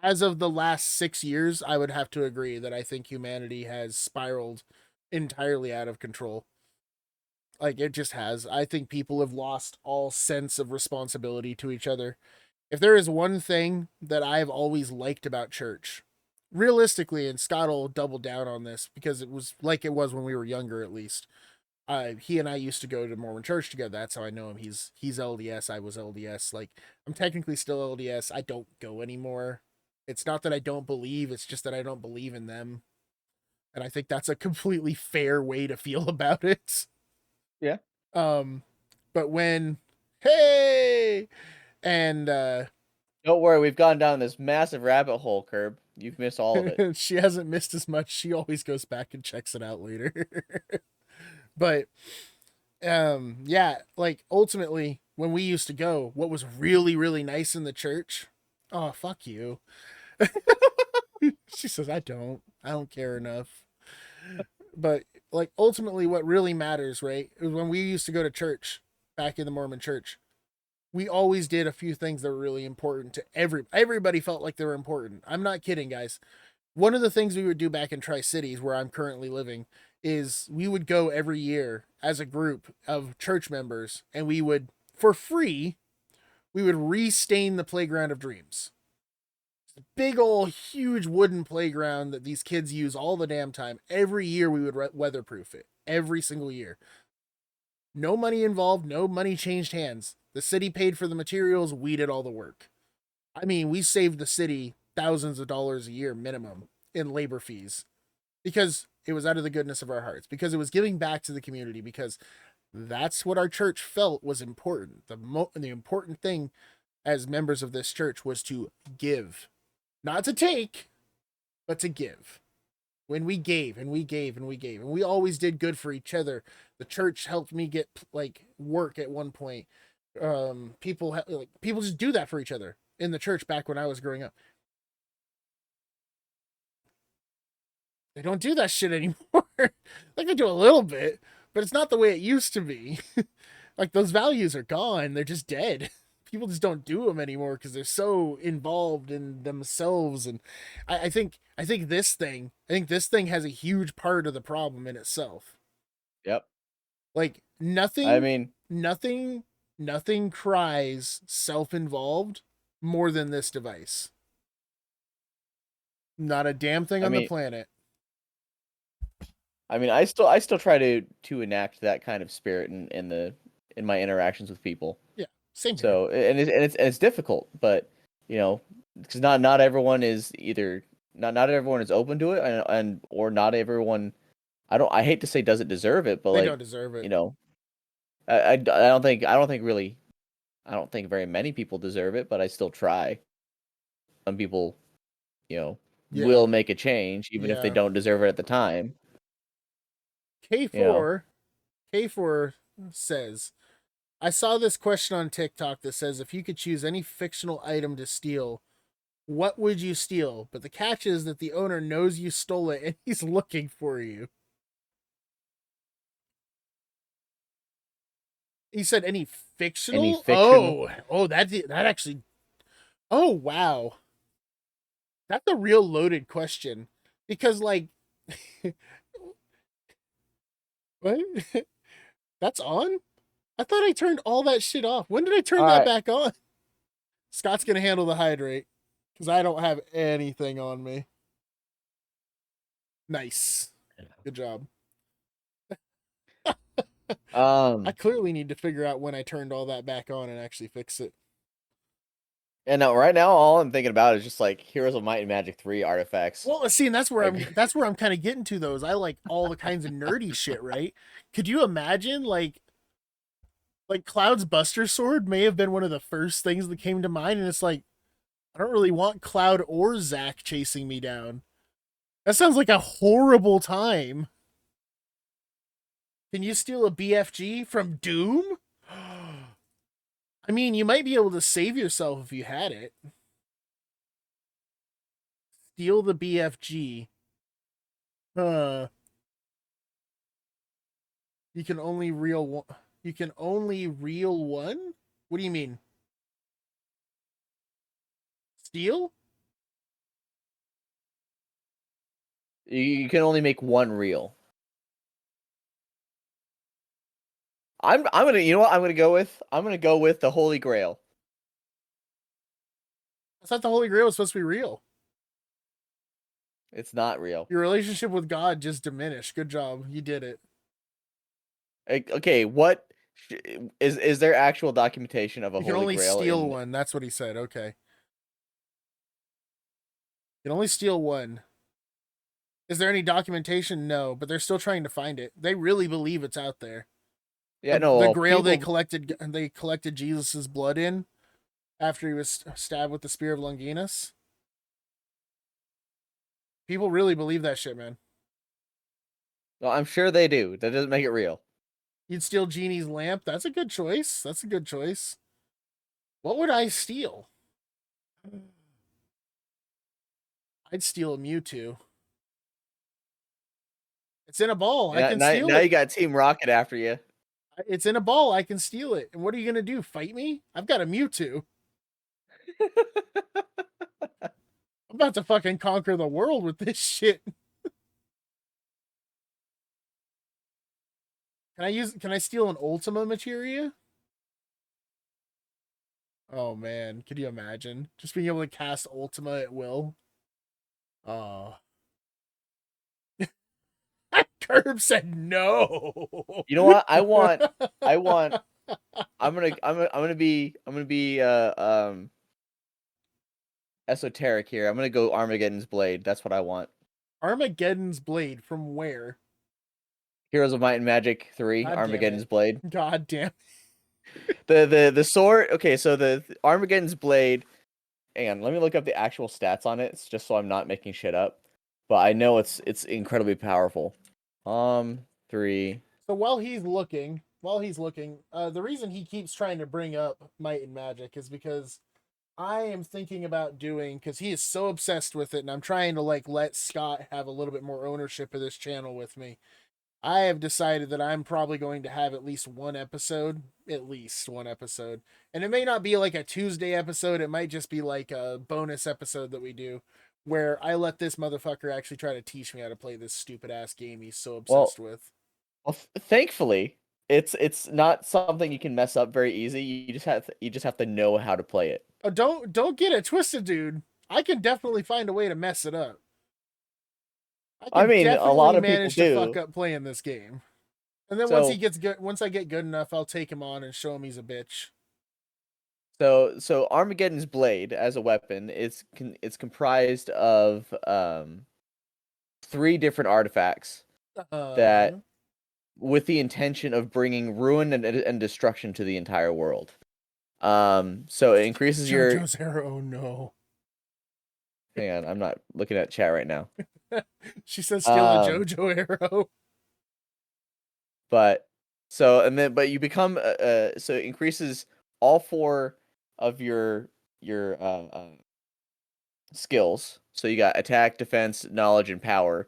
as of the last 6 years, I would have to agree that I think humanity has spiraled entirely out of control. Like it just has. I think people have lost all sense of responsibility to each other. If there is one thing that I've always liked about church, realistically, and Scott will double down on this because it was like it was when we were younger, at least. He and I used to go to Mormon church together. That's how I know him. He's LDS. I was LDS. Like I'm technically still LDS. I don't go anymore. It's not that I don't believe. It's just that I don't believe in them. And I think that's a completely fair way to feel about it. Yeah. But when hey and Don't worry, we've gone down this massive rabbit hole, Curb. You've missed all of it. she hasn't missed as much. She always goes back and checks it out later. But yeah, like ultimately when we used to go, what was really really nice in the church, oh fuck you. She says I don't care enough. But like ultimately what really matters, right, is when we used to go to church back in the Mormon church, we always did a few things that were really important to everybody felt like they were important. I'm not kidding, guys. One of the things we would do back in Tri-Cities where I'm currently living is we would go every year as a group of church members and we would, for free, we would restain the Playground of Dreams. It's a big old huge wooden playground that these kids use all the damn time. Every year we would weatherproof it. Every single year. No money involved, no money changed hands. The city paid for the materials, we did all the work. I mean, we saved the city thousands of dollars a year minimum in labor fees because it was out of the goodness of our hearts, because it was giving back to the community, because that's what our church felt was important. The important thing as members of this church was to give, not to take, but to give. When we gave and we gave and we gave, and we always did good for each other. The church helped me get like work at one point. People just do that for each other in the church back when I was growing up. They don't do that shit anymore. Like they do a little bit, but it's not the way it used to be. Like those values are gone. They're just dead. People just don't do them anymore because they're so involved in themselves. And I think this thing has a huge part of the problem in itself. Yep. Like nothing. I mean, nothing cries self-involved more than this device. Not a damn thing on the planet. I mean, I still try to enact that kind of spirit in my interactions with people. Yeah, same. So and it's difficult, but you know, because not everyone is either not everyone is open to it, and or not everyone. I hate to say doesn't deserve it, but they like don't deserve it. You know, I don't think very many people deserve it, but I still try. Some people, will make a change even if they don't deserve it at the time. K4 says, I saw this question on TikTok that says if you could choose any fictional item to steal, what would you steal? But the catch is that the owner knows you stole it and he's looking for you. He said any fictional? Any fiction? Oh, that actually. Oh, wow. That's a real loaded question because like what? That's on? I thought I turned all that shit off. When did I turn All that right. back on? Scott's gonna handle the hydrate because I don't have anything on me. Nice. Good job. I clearly need to figure out when I turned all that back on and actually fix it. And now, right now, all I'm thinking about is just like Heroes of Might and Magic 3 artifacts. Well, see, and that's where Like- I'm kind of getting to those. I like all the kinds of nerdy shit, right? Could you imagine like Cloud's Buster Sword may have been one of the first things that came to mind, and it's like I don't really want Cloud or Zack chasing me down. That sounds like a horrible time. Can you steal a BFG from Doom? I mean, you might be able to save yourself if you had it. Steal the BFG. Huh. You can only reel one. You can only reel one? What do you mean? Steal? you can only make one reel. I'm gonna, you know what I'm gonna go with? I'm gonna go with the Holy Grail. I thought the Holy Grail was supposed to be real. It's not real. Your relationship with God just diminished. Good job. You did it. Okay, what is there actual documentation of a You can Holy only Grail? steal one. That's what he said. Okay. You can only steal one. Is there any documentation? No, but they're still trying to find it. They really believe it's out there. Yeah, the, no. the Well, Grail they people- collected Jesus's blood in after he was stabbed with the spear of Longinus. People really believe that shit, man. well, I'm sure they do. That doesn't make it real. You'd steal Genie's lamp. That's a good choice. That's a good choice. What would I steal? I'd steal a Mewtwo. It's in a ball. I can steal now it. you got Team Rocket after you. It's in a ball. I can steal it. And what are you gonna do? Fight me? I've got a Mewtwo. I'm about to fucking conquer the world with this shit. Can I steal an Ultima materia? Oh man, could you imagine? Just being able to cast Ultima at will. Oh. Curb said no. You know what? I'm gonna be esoteric here. I'm gonna go Armageddon's Blade. That's what I want. Armageddon's blade from where? Heroes of Might and Magic 3, God damn Armageddon's it. Blade. God damn. The sword. Okay, so the Armageddon's Blade. Hang on, let me look up the actual stats on it, just so I'm not making shit up. But I know it's incredibly powerful. 3. So while he's looking, the reason he keeps trying to bring up Might and Magic is because I am thinking about doing, because he is so obsessed with it, and I'm trying to like let Scott have a little bit more ownership of this channel with me. I have decided that I'm probably going to have at least one episode, and it may not be like a Tuesday episode. It might just be like a bonus episode that we do, where I let this motherfucker actually try to teach me how to play this stupid ass game he's so obsessed with. Well, thankfully, it's not something you can mess up very easy. You just have to know how to play it. Oh, don't get it twisted, dude. I can definitely find a way to mess it up. I mean, a lot of people manage to fuck do. up playing this game. And then So- once I get good enough, I'll take him on and show him he's a bitch. So Armageddon's Blade as a weapon it's comprised of 3 different artifacts that with the intention of bringing ruin and destruction to the entire world. So it increases your. JoJo's arrow. Oh no. Hang on, I'm not looking at chat right now. She says steal a JoJo arrow. But you become so it increases all 4 of your skills. So you got attack, defense, knowledge, and power,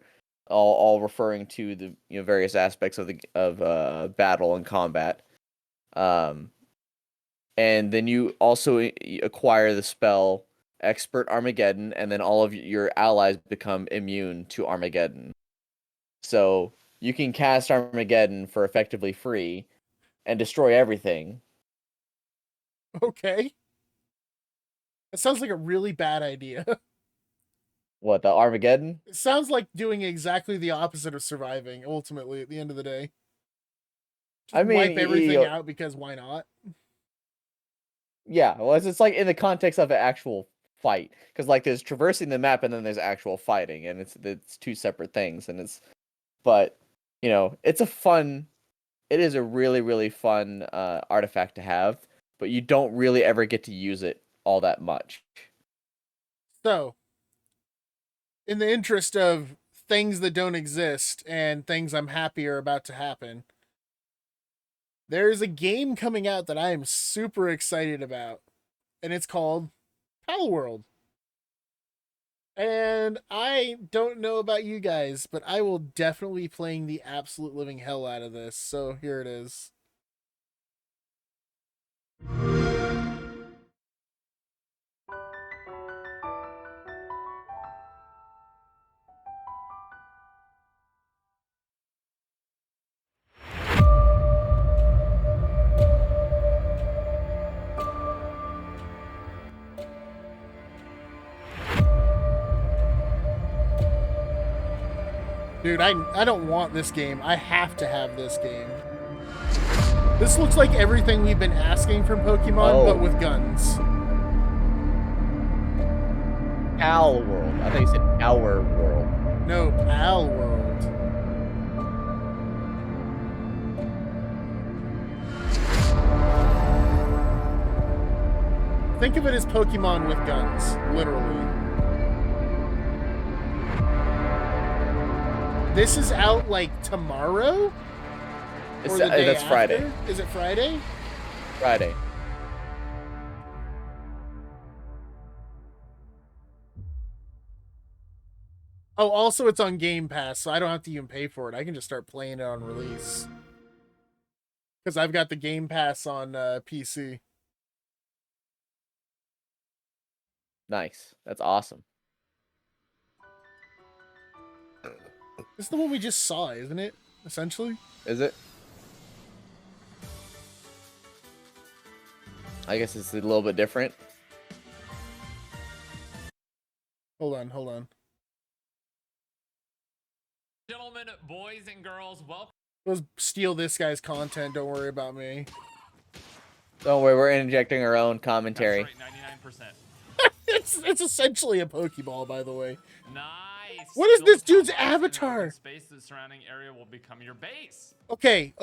all referring to the various aspects of battle and combat. And then you also acquire the spell Expert Armageddon, and then all of your allies become immune to Armageddon. So you can cast Armageddon for effectively free, and destroy everything. Okay. That sounds like a really bad idea. What, the Armageddon? It sounds like doing exactly the opposite of surviving, ultimately, at the end of the day. Just I mean, wipe everything out because why not? yeah, well, it's like in the context of an actual fight, because like there's traversing the map and then there's actual fighting, and it's two separate things, and but it's it is a really really fun artifact to have, but you don't really ever get to use it all that much. So, in the interest of things that don't exist and things I'm happy are about to happen, there's a game coming out that I am super excited about, and it's called Pal World. And I don't know about you guys, but I will definitely be playing the absolute living hell out of this. So here it is. Dude, I don't want this game. I have to have this game. This looks like everything we've been asking from Pokemon, but with guns. Pal World. I thought you said Our World. No, Pal World. Think of it as Pokemon with guns, literally. This is out like tomorrow? Or the day That's after? Friday. Is it Friday? Friday. Oh, also it's on Game Pass, so I don't have to even pay for it. I can just start playing it on release. Because I've got the Game Pass on PC. Nice. That's awesome. This is the one we just saw, isn't it? Essentially? Is it? I guess it's a little bit different. Hold on. Gentlemen, boys and girls, welcome. Let's steal this guy's content. Don't worry about me. Don't worry, we're injecting our own commentary. That's right, 99%. It's essentially a Pokeball, by the way. Nice. What is this Build dude's house in an open avatar? Space, the surrounding area will become your base. Okay.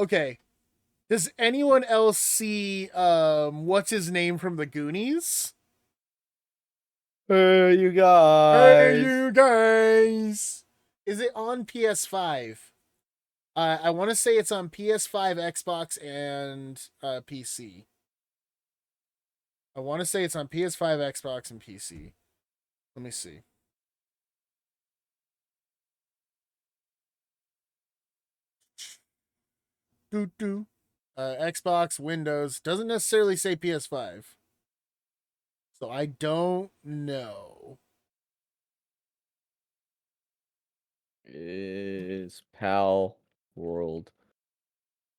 Does anyone else see what's his name from the Goonies? Hey, you guys. Hey, you guys! Is it on PS5? I want to say it's on PS5, Xbox, and PC. I want to say it's on PS5, Xbox, and PC. Let me see. Doo. Xbox, Windows. Doesn't necessarily say PS5. So I don't know. Is Pal World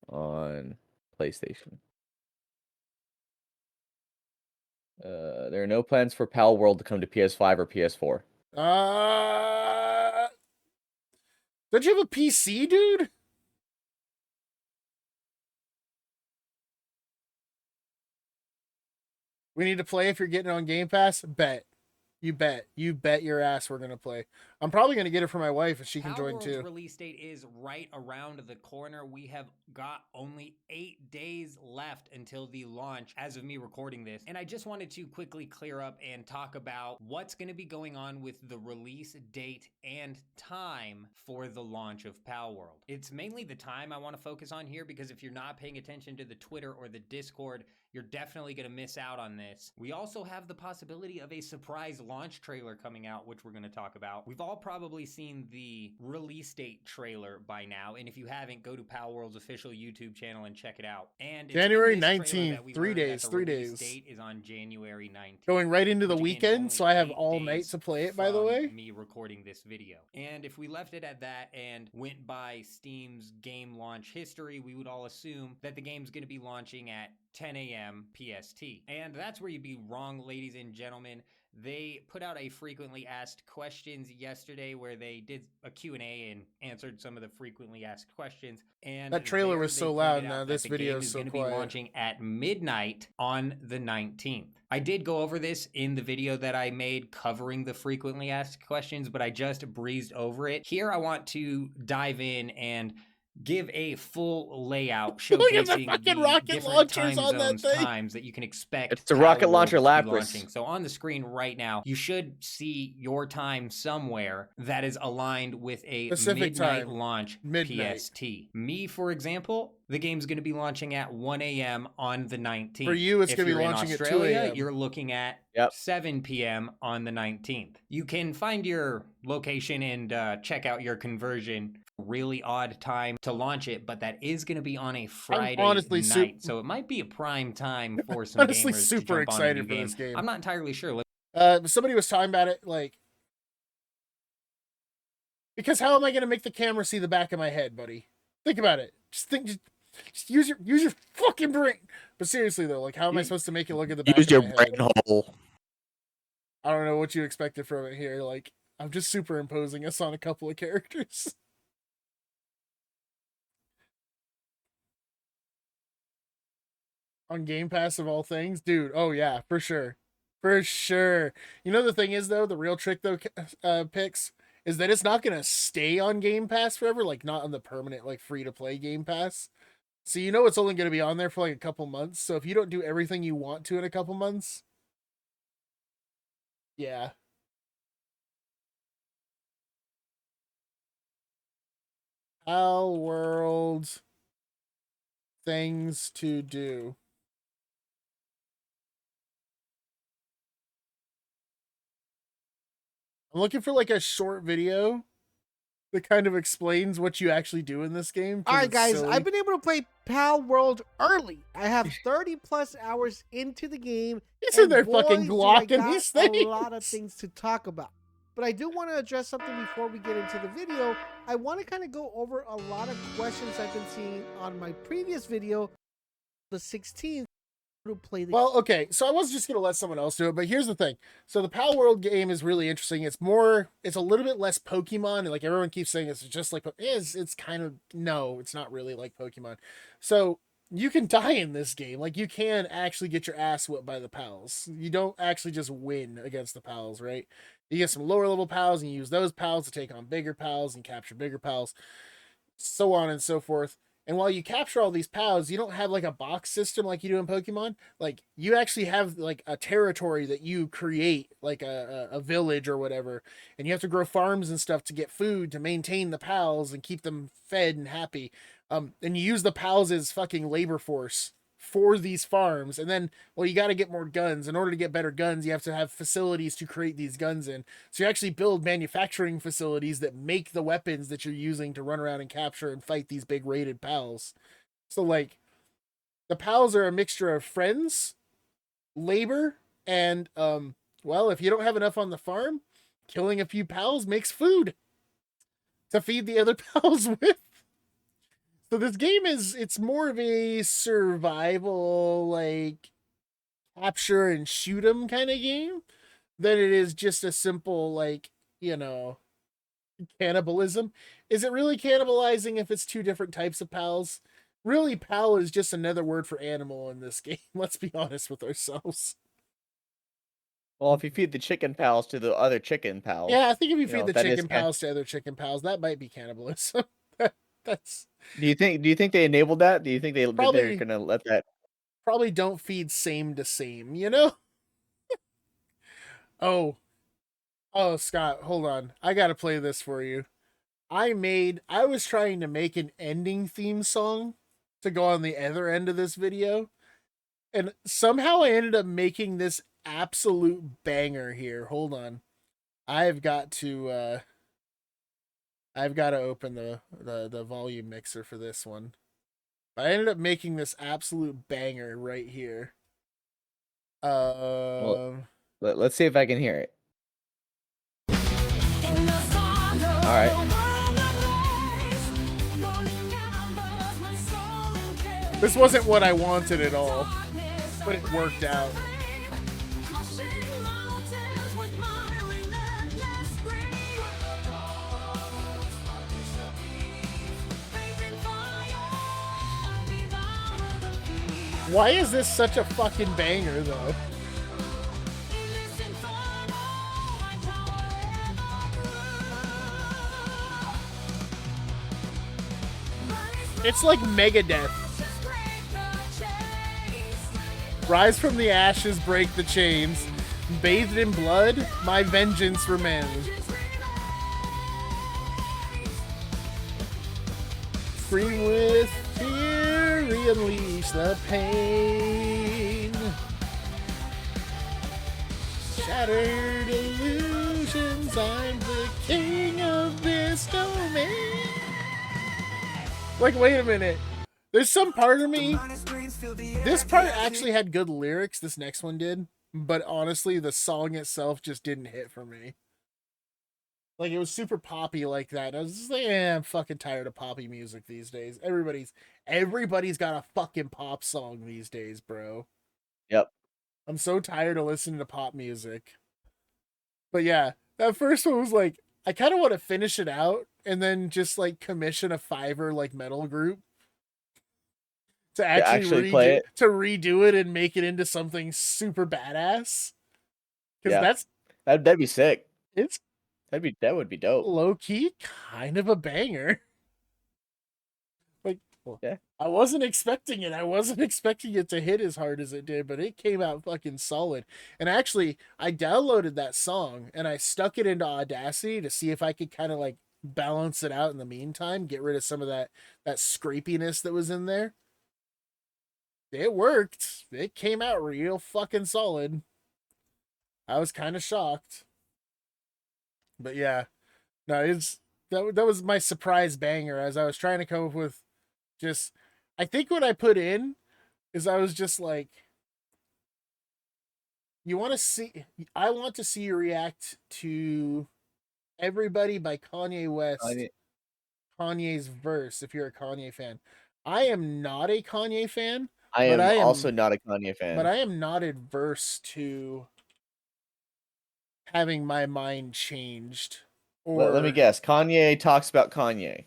on PlayStation? There are no plans for Pal World to come to PS5 or PS4. Don't you have a PC, dude? We need to play if you're getting it on Game Pass? Bet. You bet your ass we're gonna play. I'm probably gonna get it for my wife if she can join World's too. release date is right around the corner. We have got only 8 days left until the launch as of me recording this. And I just wanted to quickly clear up and talk about what's going to be going on with the release date and time for the launch of Pal World. It's mainly the time I want to focus on here because if you're not paying attention to the Twitter or the Discord, you're definitely going to miss out on this. We also have the possibility of a surprise launch trailer coming out, which we're going to talk about. We've also all probably seen the release date trailer by now, and if you haven't, go to Pal World's official YouTube channel and check it out. And it's in January this trailer 19th, that we 3 heard that days, the 3 release days. date is on January 19th. Going right into the which, again, is weekend, only so I have 8 all night days to play it, by the from way. me recording this video. And if we left it at that and went by Steam's game launch history, we would all assume that the game's going to be launching at 10 a.m. PST. And that's where you'd be wrong, ladies and gentlemen. They put out a frequently asked questions yesterday where they did a Q&A and answered some of the frequently asked questions. And That trailer there was they so pointed loud, out now that this the video game is is so going to be quiet. launching at midnight on the 19th. I did go over this in the video that I made covering the frequently asked questions, but I just breezed over it. Here I want to dive in and give a full layout Look at the showcasing fucking the rocket different launchers time on that zones, thing. times that you can expect. It's a rocket Pal launcher World to be Lapras. launching. So on the screen right now, you should see your time somewhere that is aligned with a Pacific midnight time. launch Midnight. PST. Me, for example, the game's going to be launching at 1 a.m. on the 19th. For you, it's If gonna be you're in launching at 2 Australia, a.m.. You're looking at Yep. 7 p.m. on the 19th. You can find your location and check out your conversion. Really odd time to launch it, but that is going to be on a Friday honestly night, so it might be a prime time for some honestly gamers super to jump on a new excited for game. this game. I'm not entirely sure. Somebody was talking about it, like, because how am I going to make the camera see the back of my head, buddy? Think about it. Just use your fucking brain. But seriously though, like, how am I supposed to make it look at the back Use of your my head? brain hole. I don't know what you expected from it here. Like, I'm just superimposing us on a couple of characters. On Game Pass of all things, dude. Oh yeah, for sure, for sure. You know the thing is though, the real trick though, Pix, is that it's not gonna stay on Game Pass forever. Like, not on the permanent, like, free to play Game Pass. So you know it's only gonna be on there for like a couple months. So if you don't do everything you want to in a couple months, yeah. Pal World things to do. I'm looking for like a short video that kind of explains what you actually do in this game. 'cause All right, it's guys, silly. I've been able to play Pal World early. I have 30 plus hours into the game. He's in and there boy, fucking do I glocking got these things. a lot of things to talk about. But I do want to address something before we get into the video. I want to kind of go over a lot of questions I've been seeing on my previous video, the 16th, to play the Well, okay, so I was just gonna let someone else do it, but here's the thing. So the Pal World game is really interesting. It's a little bit less Pokemon, and like everyone keeps saying, it's just like it's kind of, no, it's not really like Pokemon. So you can die in this game. Like, you can actually get your ass whipped by the pals. You don't actually just win against the pals, right? You get some lower level pals, and you use those pals to take on bigger pals and capture bigger pals, so on and so forth. And while you capture all these pals, you don't have like a box system like you do in Pokemon. Like, you actually have like a territory that you create, like a village or whatever. And you have to grow farms and stuff to get food to maintain the pals and keep them fed and happy. And you use the pals as fucking labor force for these farms. And then, well, you got to get more guns. In order to get better guns, you have to have facilities to create these guns in. So you actually build manufacturing facilities that make the weapons that you're using to run around and capture and fight these big raided pals. So, like, the pals are a mixture of friends, labor, and, well, if you don't have enough on the farm, killing a few pals makes food to feed the other pals with. So this game it's more of a survival, like, capture and shoot 'em kind of game than it is just a simple, like, cannibalism. Is it really cannibalizing if it's two different types of pals? Really, pal is just another word for animal in this game. Let's be honest with ourselves. Well, if you feed the chicken pals to the other chicken pals. Yeah, I think if you You feed know, the that is chicken pals to other chicken pals, that might be cannibalism. That's Do you think they enabled that? Do you think they're Probably- gonna let that? probably don't feed same to same, you know? Oh, Scott, hold on. I gotta play this for you. I was trying to make an ending theme song to go on the other end of this video, and somehow I ended up making this absolute banger here. Hold on. I've got to I've got to open the volume mixer for this one. I ended up making this absolute banger right here. Let's see if I can hear it. All right. This wasn't what I wanted at all, but it worked out. Why is this such a fucking banger, though? It's like Megadeth. Rise from the ashes, break the chains. Bathed in blood, my vengeance remains. Free with fury, unleash the pain. Shattered illusions, I'm the king of this domain. Like, wait a minute. There's some part of me. This part actually had good lyrics. This next one did. But honestly, the song itself just didn't hit for me. Like, it was super poppy like that. I was just like, I'm fucking tired of poppy music these days. Everybody's got a fucking pop song these days, bro. Yep. I'm so tired of listening to pop music. But yeah, that first one was like, I kind of want to finish it out and then just like commission a Fiverr like metal group to actually play it. to redo it and make it into something super badass. Because that'd be sick. It's That would be dope. low key kind of a banger. Like, Yeah. I wasn't expecting it. I wasn't expecting it to hit as hard as it did, but it came out fucking solid. And actually, I downloaded that song and I stuck it into Audacity to see if I could kind of like balance it out in the meantime, get rid of some of that scrapiness that was in there. It worked. It came out real fucking solid. I was kind of shocked. But yeah, no, that was my surprise banger as I was trying to come up with just, I think what I put in is I was just like, I want to see you react to Everybody by Kanye West, Kanye's verse, if you're a Kanye fan. I am not a Kanye fan. I am also not a Kanye fan. But I am not adverse to having my mind changed. Or Let me guess. Kanye talks about Kanye.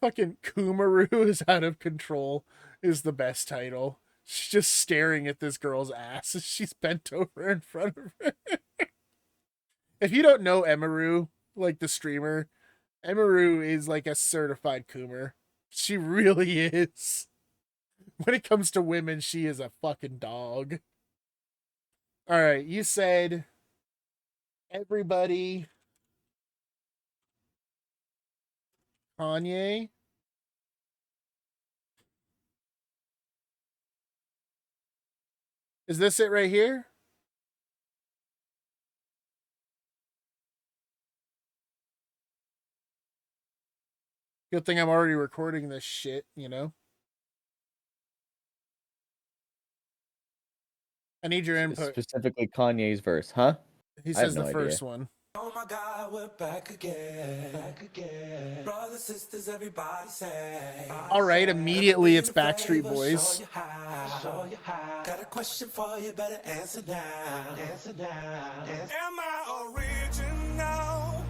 Fucking Kumaru is out of control is the best title. She's just staring at this girl's ass as she's bent over in front of her. If you don't know Emaru, like the streamer, Emaru is like a certified Coomer. She really is. When it comes to women, she is a fucking dog. All right, you said Everybody, Kanye. Is this it right here? Good thing I'm already recording this shit, you know? I need your input. Specifically Kanye's verse, huh? He I have says no the idea. first one. Oh my God, we're back again. Brothers, sisters, everybody say. All right, immediately it's Backstreet Boys. Show you how. Got a question for you, better answer now. Am I original?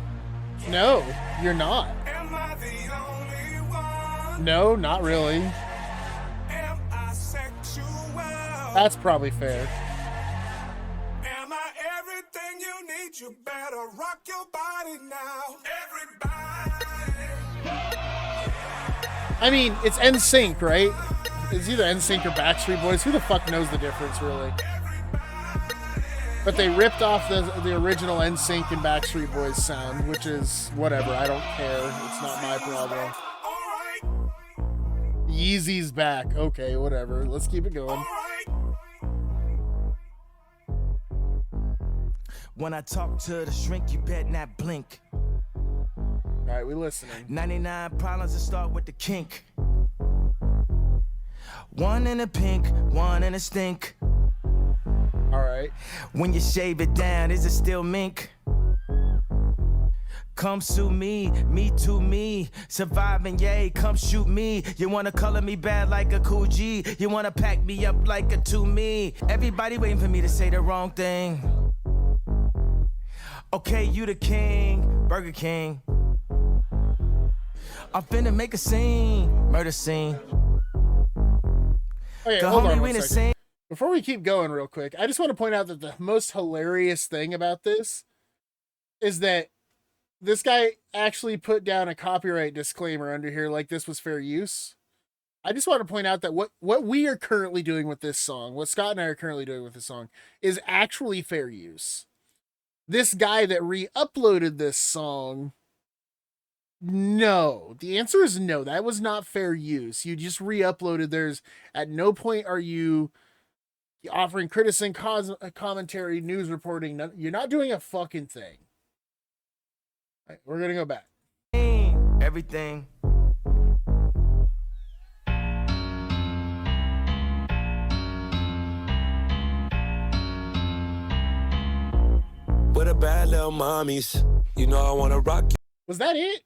No, you're not. Am I the only one? No, not really. Am I sexual? That's probably fair. Am I everything you need? You better rock your body now. Everybody. I mean, it's NSYNC, right? It's either NSYNC or Backstreet Boys. Who the fuck knows the difference, really? But they ripped off the original NSYNC and Backstreet Boys sound, which is whatever. I don't care. It's not my problem. Yeezy's back. Okay, whatever. Let's keep it going. When I talk to the shrink, you bet not blink. All right, we listening. 99 problems that start with the kink. One in a pink, one in a stink. All right. When you shave it down, is it still mink? Come sue me, me to me. Surviving, yay, come shoot me. You wanna color me bad like a cool G. You wanna pack me up like a to me. Everybody waiting for me to say the wrong thing. Okay, you the king, Burger King. I'm finna make a scene, murder scene. Okay, Go hold homie, on we one the second. same. Before we keep going real quick, I just want to point out that the most hilarious thing about this is that this guy actually put down a copyright disclaimer under here like this was fair use. I just want to point out that what we are currently doing with this song, what Scott and I are currently doing with this song, is actually fair use. This guy that re-uploaded this song, no. The answer is no. That was not fair use. You just re-uploaded. There's at no point are you offering criticism, commentary, news reporting. You're not doing a fucking thing. All right, we're gonna go back. Everything. With a bad little mommies, you know I wanna rock you. Was that it?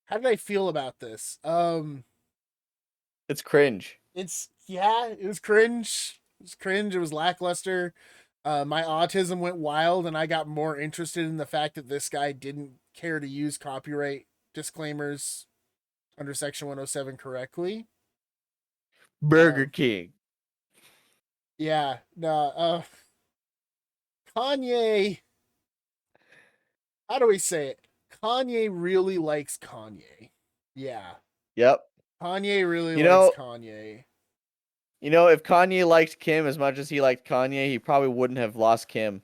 How did I feel about this? It's cringe. It was cringe. It was cringe. It was lackluster. My autism went wild, and I got more interested in the fact that this guy didn't care to use copyright disclaimers under Section 107 correctly. Burger King. Yeah, no. Kanye. How do we say it? Kanye really likes Kanye. Yeah, Yep. Kanye really You likes know- Kanye. You know, if Kanye liked Kim as much as he liked Kanye, he probably wouldn't have lost Kim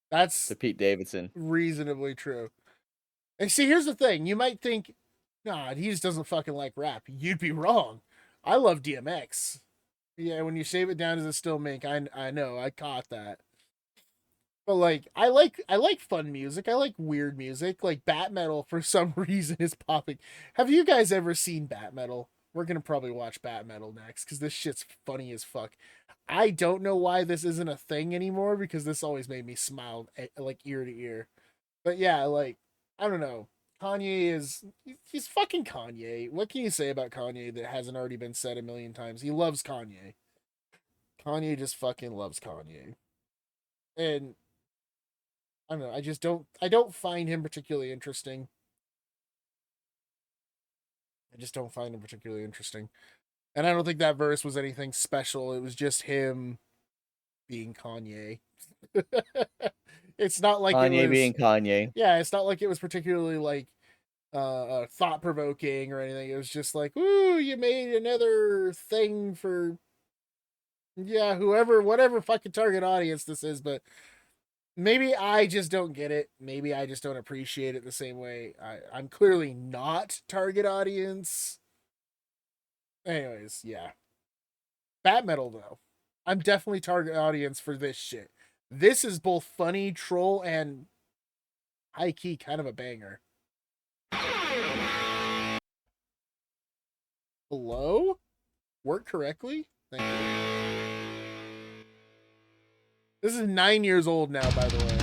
That's to Pete Davidson. reasonably true. And see, here's the thing. You might think, nah, he just doesn't fucking like rap. You'd be wrong. I love DMX. Yeah, when you shave it down as a still mink, I know, I caught that. But like, I like fun music. I like weird music. Like Bat Metal for some reason is popping. Have you guys ever seen Bat Metal? We're gonna probably watch Bat Metal next because this shit's funny as fuck. I don't know why this isn't a thing anymore because this always made me smile like ear to ear. But yeah, like I don't know. He's fucking Kanye. What can you say about Kanye that hasn't already been said a million times? He loves Kanye. Kanye just fucking loves Kanye. And I don't know, I don't find him particularly interesting. I just don't find him particularly interesting. And I don't think that verse was anything special. It was just him being Kanye. It's not like Kanye it was being Kanye. Yeah, it's not like it was particularly like thought provoking or anything. It was just like, ooh, you made another thing for whatever fucking target audience this is, but maybe I just don't get it. Maybe I just don't appreciate it the same way. I'm clearly not target audience. Anyways, yeah. Bat Metal though. I'm definitely target audience for this shit. This is both funny, troll, and high key kind of a banger. Hello? Work correctly? Thank you. This is 9 years old now, by the way.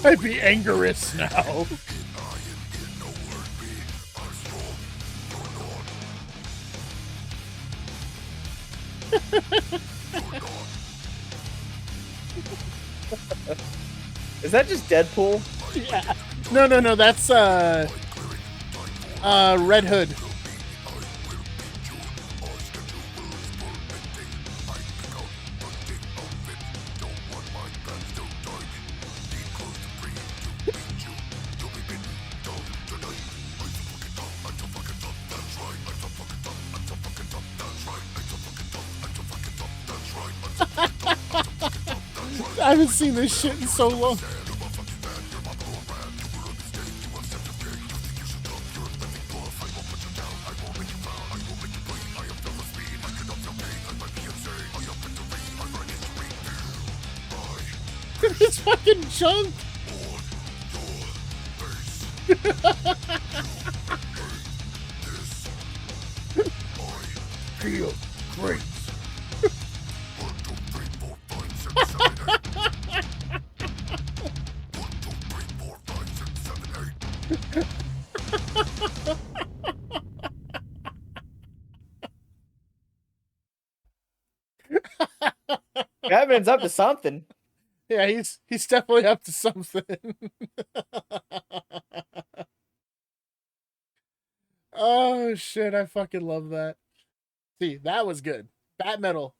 I'd be angorous now. Is that just Deadpool? Yeah. No. That's Red Hood. I haven't seen this shit in so long. This fucking junk. Feel great. Batman's up to something. Yeah, he's definitely up to something. Oh shit, I fucking love that. See, that was good. Bat metal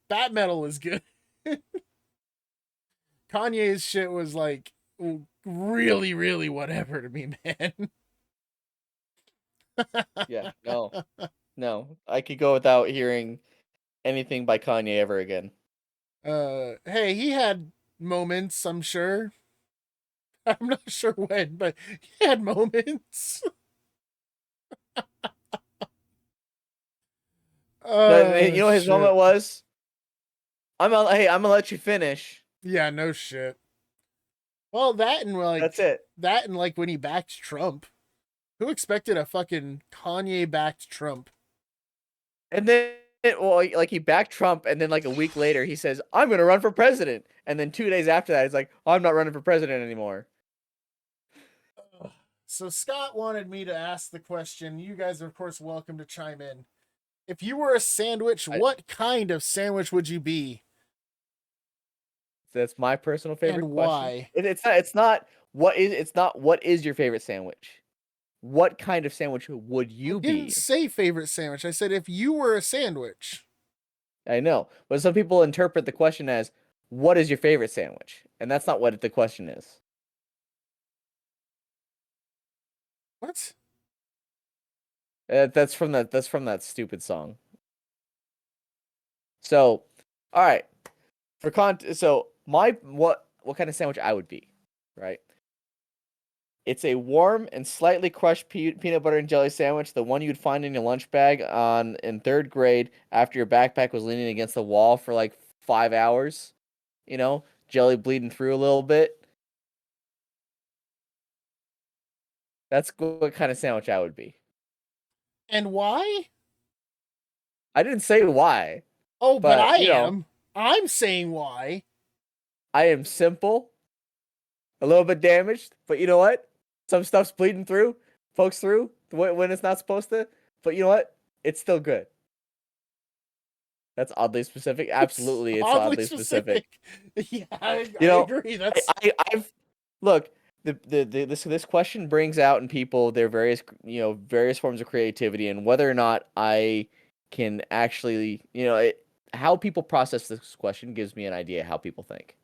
is good. Kanye's shit was like really, really whatever to me, man. Yeah, no. I could go without hearing anything by Kanye ever again. Hey, he had moments, I'm sure. I'm not sure when, but he had moments. But you know what his shit. moment was? I'm gonna let you finish. Yeah, no shit. Well, that and like That's it. that and like when he backed Trump. Who expected a fucking Kanye backed Trump? And then, like he backed Trump, and then like a week later, he says, "I'm gonna run for president." And then 2 days after that, he's like, "I'm not running for president anymore." So Scott wanted me to ask the question. You guys are of course welcome to chime in. If you were a sandwich, what kind of sandwich would you be? That's my personal favorite And question. why? It's not what is your favorite sandwich. What kind of sandwich would you I didn't be? say favorite sandwich. I said if you were a sandwich. I know, but some people interpret the question as, "What is your favorite sandwich?" And that's not what the question is. What? That's from that stupid song. So, all right, so what kind of sandwich I would be, right? It's a warm and slightly crushed peanut butter and jelly sandwich, the one you'd find in your lunch bag in 3rd grade after your backpack was leaning against the wall for like 5 hours. You know, jelly bleeding through a little bit. That's what kind of sandwich I would be. And why? I didn't say why, Oh, but but I you know, am. I'm saying why. I am simple, a little bit damaged, but you know what? Some stuff's bleeding through, pokes through when it's not supposed to. But you know what? It's still good. That's oddly specific. Absolutely, it's oddly specific. Yeah, I You know, agree. That's I've look. This question brings out in people their various forms of creativity, and whether or not I can actually how people process this question gives me an idea how people think,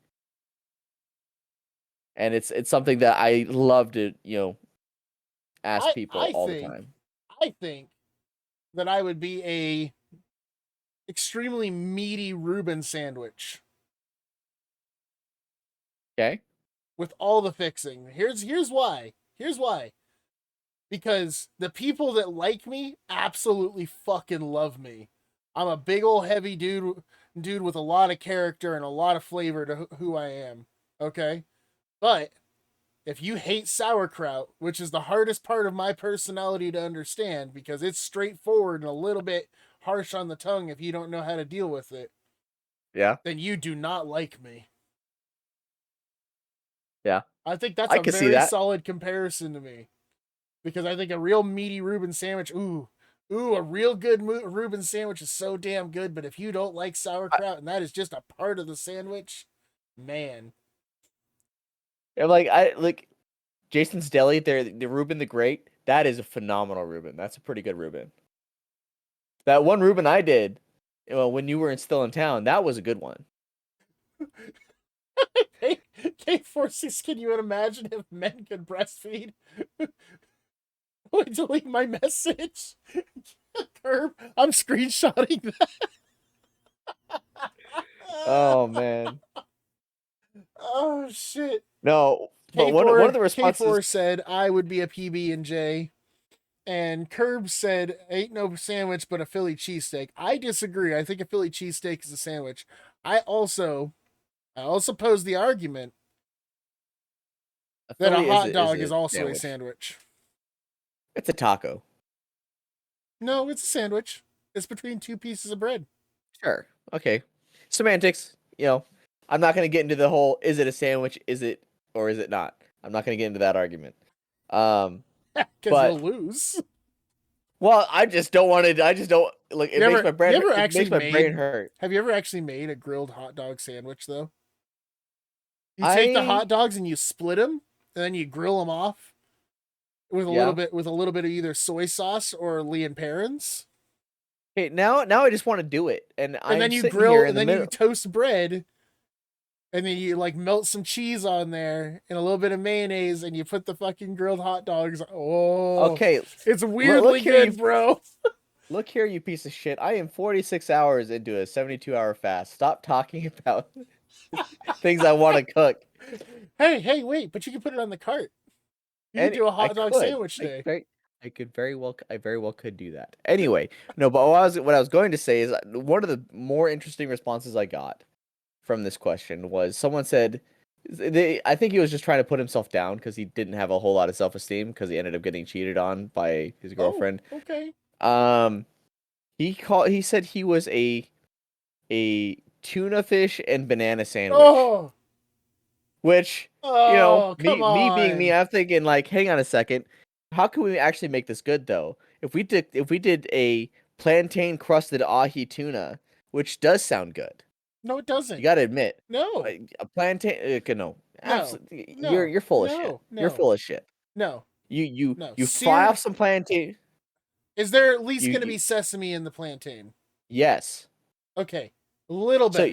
and it's something that I love to ask people all the time. I think that I would be a extremely meaty Reuben sandwich Okay. with all the fixing. Here's why. Here's why. Because the people that like me absolutely fucking love me. I'm a big old heavy dude with a lot of character and a lot of flavor to who I am. Okay? But if you hate sauerkraut, which is the hardest part of my personality to understand because it's straightforward and a little bit harsh on the tongue if you don't know how to deal with it, Yeah. then you do not like me. Yeah. I think that's I a can see very that. solid comparison to me. Because I think a real meaty Reuben sandwich, a real good Reuben sandwich is so damn good. But if you don't like sauerkraut and that is just a part of the sandwich, man. I'm like Jason's Deli, the Reuben the Great, that is a phenomenal Reuben. That's a pretty good Reuben. That one Reuben I did, when you were still in town, that was a good one. Hey, K46, can you imagine if men could breastfeed? Wait, delete my message. Curb, I'm screenshotting that. Oh man. Oh shit. No, but K4, one of the responses. K4 said I would be a PB and J, and Curb said ain't no sandwich but a Philly cheesesteak. I disagree. I think a Philly cheesesteak is a sandwich. I also pose the argument that a Philly hot dog is a also a sandwich. It's a taco. No, it's a sandwich. It's between two pieces of bread. Sure. Okay. Semantics. I'm not going to get into the whole is it a sandwich, is it or is it not. I'm not going to get into that argument. Because But- you'll lose. Well, I just don't want to. I just don't like. It You makes ever- my brain. you ever It actually makes my brain made- hurt. Have you ever actually made a grilled hot dog sandwich though? You take the I- hot dogs and you split them, and then you grill them off with a Yeah. little bit of either soy sauce or Lee and Perrins, Okay, now I just want to do it, and and then you grill, and then you toast bread, and then you like melt some cheese on there and a little bit of mayonnaise, and you put the fucking grilled hot dogs. Oh, Okay, it's weirdly here, good, bro. look here, you piece of shit. I am 46 hours into a 72-hour fast. Stop talking about things I want to cook. Hey, wait! But you can put it on the cart. You can do a hot dog sandwich day. I very well could do that. Anyway, no, but what I was going to say is one of the more interesting responses I got from this question was someone said, I think he was just trying to put himself down because he didn't have a whole lot of self-esteem because he ended up getting cheated on by his girlfriend. Oh, okay. He said he was a tuna fish and banana sandwich. Oh, Which, come me being me, on. I'm thinking like, hang on a second, how can we actually make this good though? If we did a plantain crusted ahi tuna, which does sound good, No, it doesn't. you got to admit, No, a plantain, no, absolutely, no, you're full of shit. no, You're no. full of shit. no. You No. fry off some plantain. Is there at least You- going to you- be sesame in the plantain? Yes. Okay, a little bit. So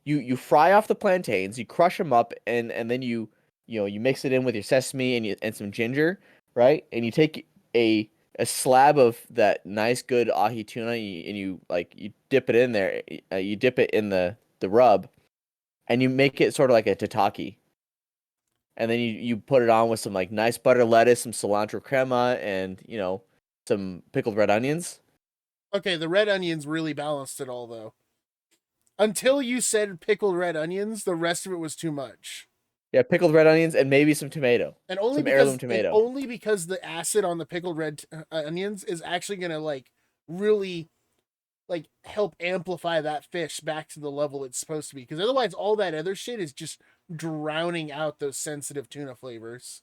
you fry off the plantains, you crush them up, and then you mix it in with your sesame and some ginger, right? And you take a slab of that nice good ahi tuna and you dip it in there. You dip it in the rub, and you make it sort of like a tataki. And then you put it on with some like nice butter lettuce, some cilantro crema, and some pickled red onions. Okay, the red onions really balanced it all, though. Until you said pickled red onions, the rest of it was too much. Yeah, pickled red onions and maybe some tomato. And only Some because heirloom tomato. only because the acid on the pickled red onions is actually gonna like really like help amplify that fish back to the level it's supposed to be. Because otherwise, all that other shit is just drowning out those sensitive tuna flavors.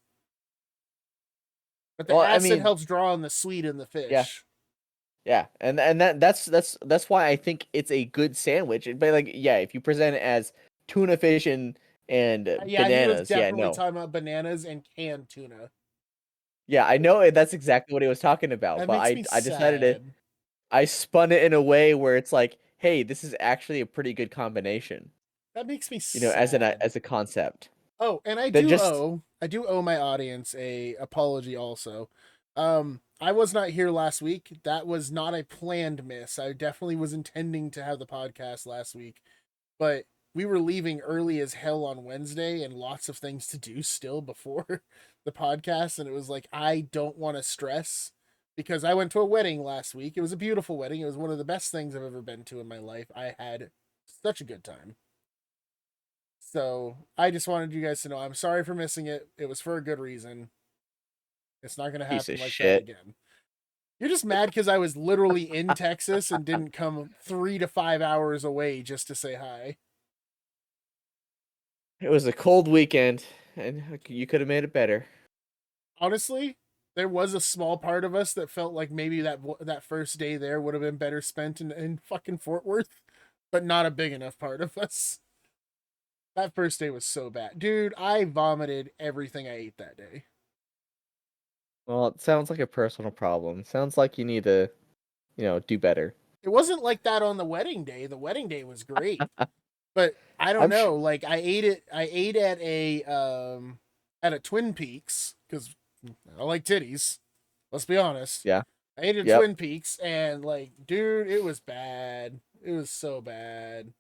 But the Well, I acid mean- helps draw on the sweet in the fish. Yeah. Yeah, and that's why I think it's a good sandwich. But like, yeah, if you present it as tuna fish and Yeah, he was bananas, definitely no, talking about bananas and canned tuna. yeah, I know that's exactly what he was talking about. That But makes me I decided it. sad. I spun it in a way where it's like, hey, this is actually a pretty good combination. That makes me sad. As a concept. Oh, and I Then do just- owe my audience a apology also. I was not here last week. That was not a planned miss. I definitely was intending to have the podcast last week, but we were leaving early as hell on Wednesday and lots of things to do still before the podcast, and it was like I don't want to stress because I went to a wedding last week. It was a beautiful wedding. It was one of the best things I've ever been to in my life. I had such a good time. So I just wanted you guys to know I'm sorry for missing it. It was for a good reason. It's not gonna Piece happen of like shit. that again. You're just mad because I was literally in Texas and didn't come 3 to 5 hours away just to say hi. It was a cold weekend, and you could have made it better. Honestly, there was a small part of us that felt like maybe that first day there would have been better spent in fucking Fort Worth, but not a big enough part of us. That first day was so bad. Dude, I vomited everything I ate that day. Well, it sounds like a personal problem. Sounds like you need to, do better. It wasn't like that on the wedding day. The wedding day was great. But I don't I'm know. sure. Like I ate at a Twin Peaks because I like titties. Let's be honest. Yeah. I ate at Yep. Twin Peaks and like, dude, it was bad. It was so bad.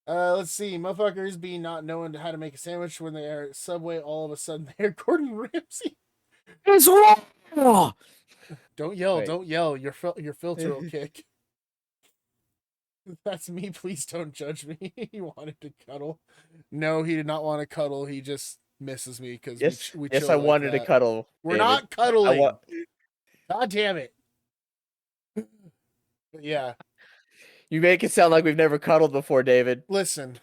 Let's see. Motherfuckers be not knowing how to make a sandwich when they are at Subway. All of a sudden, they're Gordon Ramsay. It's raw. Don't yell! Wait. Don't yell! Your filter will kick. That's me. Please don't judge me. He wanted to cuddle. No, he did not want to cuddle. He just misses me because Yes, we yes, chill I like wanted to that. cuddle. We're David. not cuddling. want- God damn it. But yeah, You make it sound like we've never cuddled before, David. listen.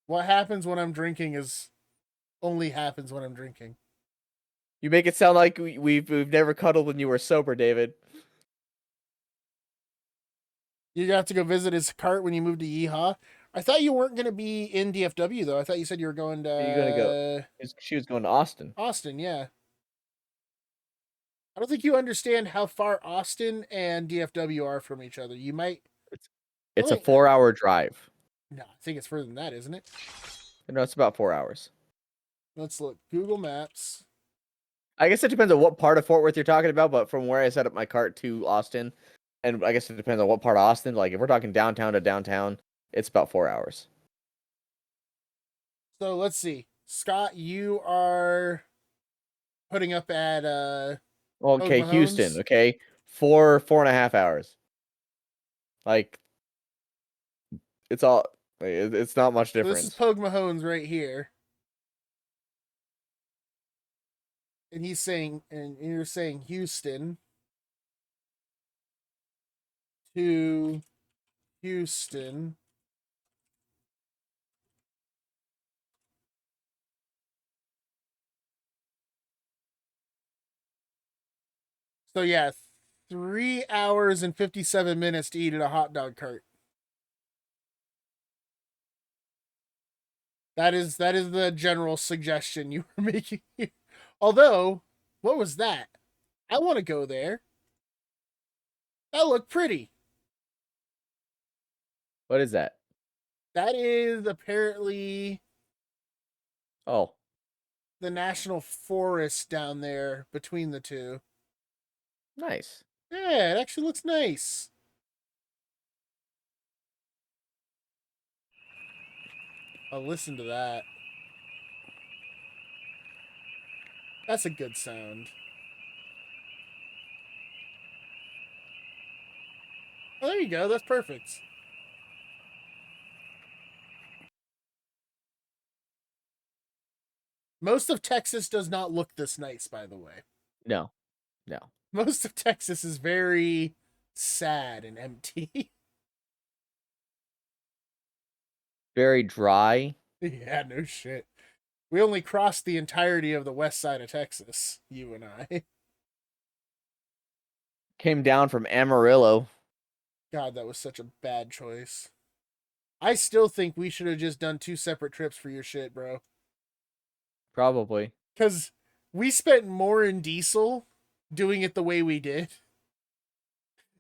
What happens when I'm drinking is only happens when I'm drinking. You make it sound like we've never cuddled when you were sober, David. You got to go visit his cart when you moved to Yeehaw. I thought you weren't going to be in DFW though. I thought you said you were going to Are you gonna go? She was going to Austin. Austin. Yeah. I don't think you understand how far Austin and DFW are from each other. You might. It's a Really? 4-hour drive. No, I think it's further than that, isn't it? No, it's about 4 hours. Let's look. Google Maps. I guess it depends on what part of Fort Worth you're talking about, but from where I set up my cart to Austin, and I guess it depends on what part of Austin. Like if we're talking downtown to downtown, it's about 4 hours. So let's see. Scott, you are putting up at Okay, Mahomes? Houston. Okay, 4.5 hours. Like it's all. It's not much so difference. this is Pogue Mahomes right here. And he's saying, and you're saying Houston to Houston. So yeah, 3 hours and 57 minutes to eat at a hot dog cart. That is the general suggestion you were making. Although, what was that? I want to go there. That looked pretty. What is that? That is apparently Oh, the national forest down there between the two. nice. Yeah, it actually looks nice. I'll listen to that. That's a good sound. Oh, there you go. That's perfect. Most of Texas does not look this nice, by the way. No. Most of Texas is very sad and empty. Very dry. Yeah, no shit. We only crossed the entirety of the west side of Texas, you and I. Came down from Amarillo. God, that was such a bad choice. I still think we should have just done 2 separate trips for your shit, bro. Probably. Because we spent more in diesel doing it the way we did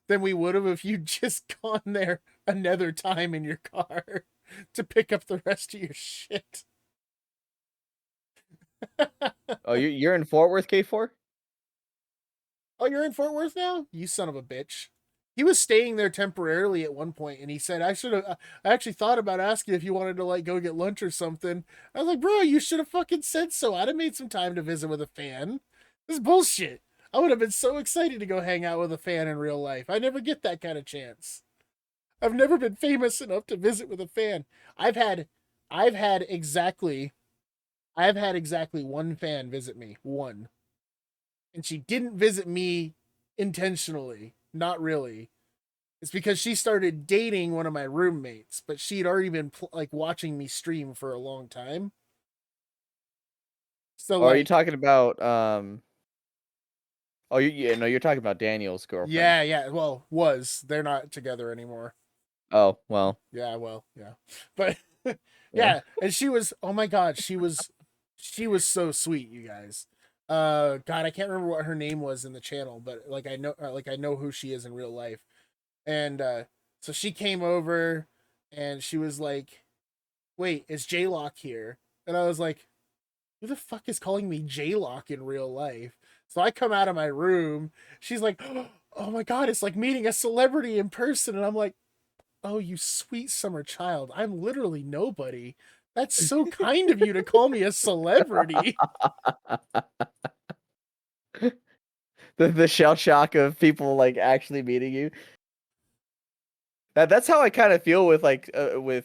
than we would have if you'd just gone there another time in your car to pick up the rest of your shit. Oh, you're in Fort Worth, K4? Oh, you're in Fort Worth now? You son of a bitch. He was staying there temporarily at one point, and he said, I actually thought about asking if you wanted to, like, go get lunch or something. I was like, bro, you should have fucking said so. I'd have made some time to visit with a fan. This is bullshit. I would have been so excited to go hang out with a fan in real life. I never get that kind of chance. I've never been famous enough to visit with a fan. I've had exactly one fan visit me. One. And she didn't visit me intentionally. Not really. It's because she started dating one of my roommates, but she'd already been like watching me stream for a long time. So Or are you talking about Oh, you're talking about Daniel's girlfriend. Yeah. Well, they're not together anymore. Oh, well. Yeah, well, yeah. But Yeah, and she was, oh my god, she was so sweet, you guys. God, I can't remember what her name was in the channel, but like I know who she is in real life. And so she came over and she was like, "Wait, is J-Lock here?" And I was like, "Who the fuck is calling me J-Lock in real life?" So I come out of my room. She's like, "Oh my god, it's like meeting a celebrity in person." And I'm like, "Oh, you sweet summer child. I'm literally nobody. That's so kind of you to call me a celebrity." The shell shock of people like actually meeting you. That's how I kind of feel with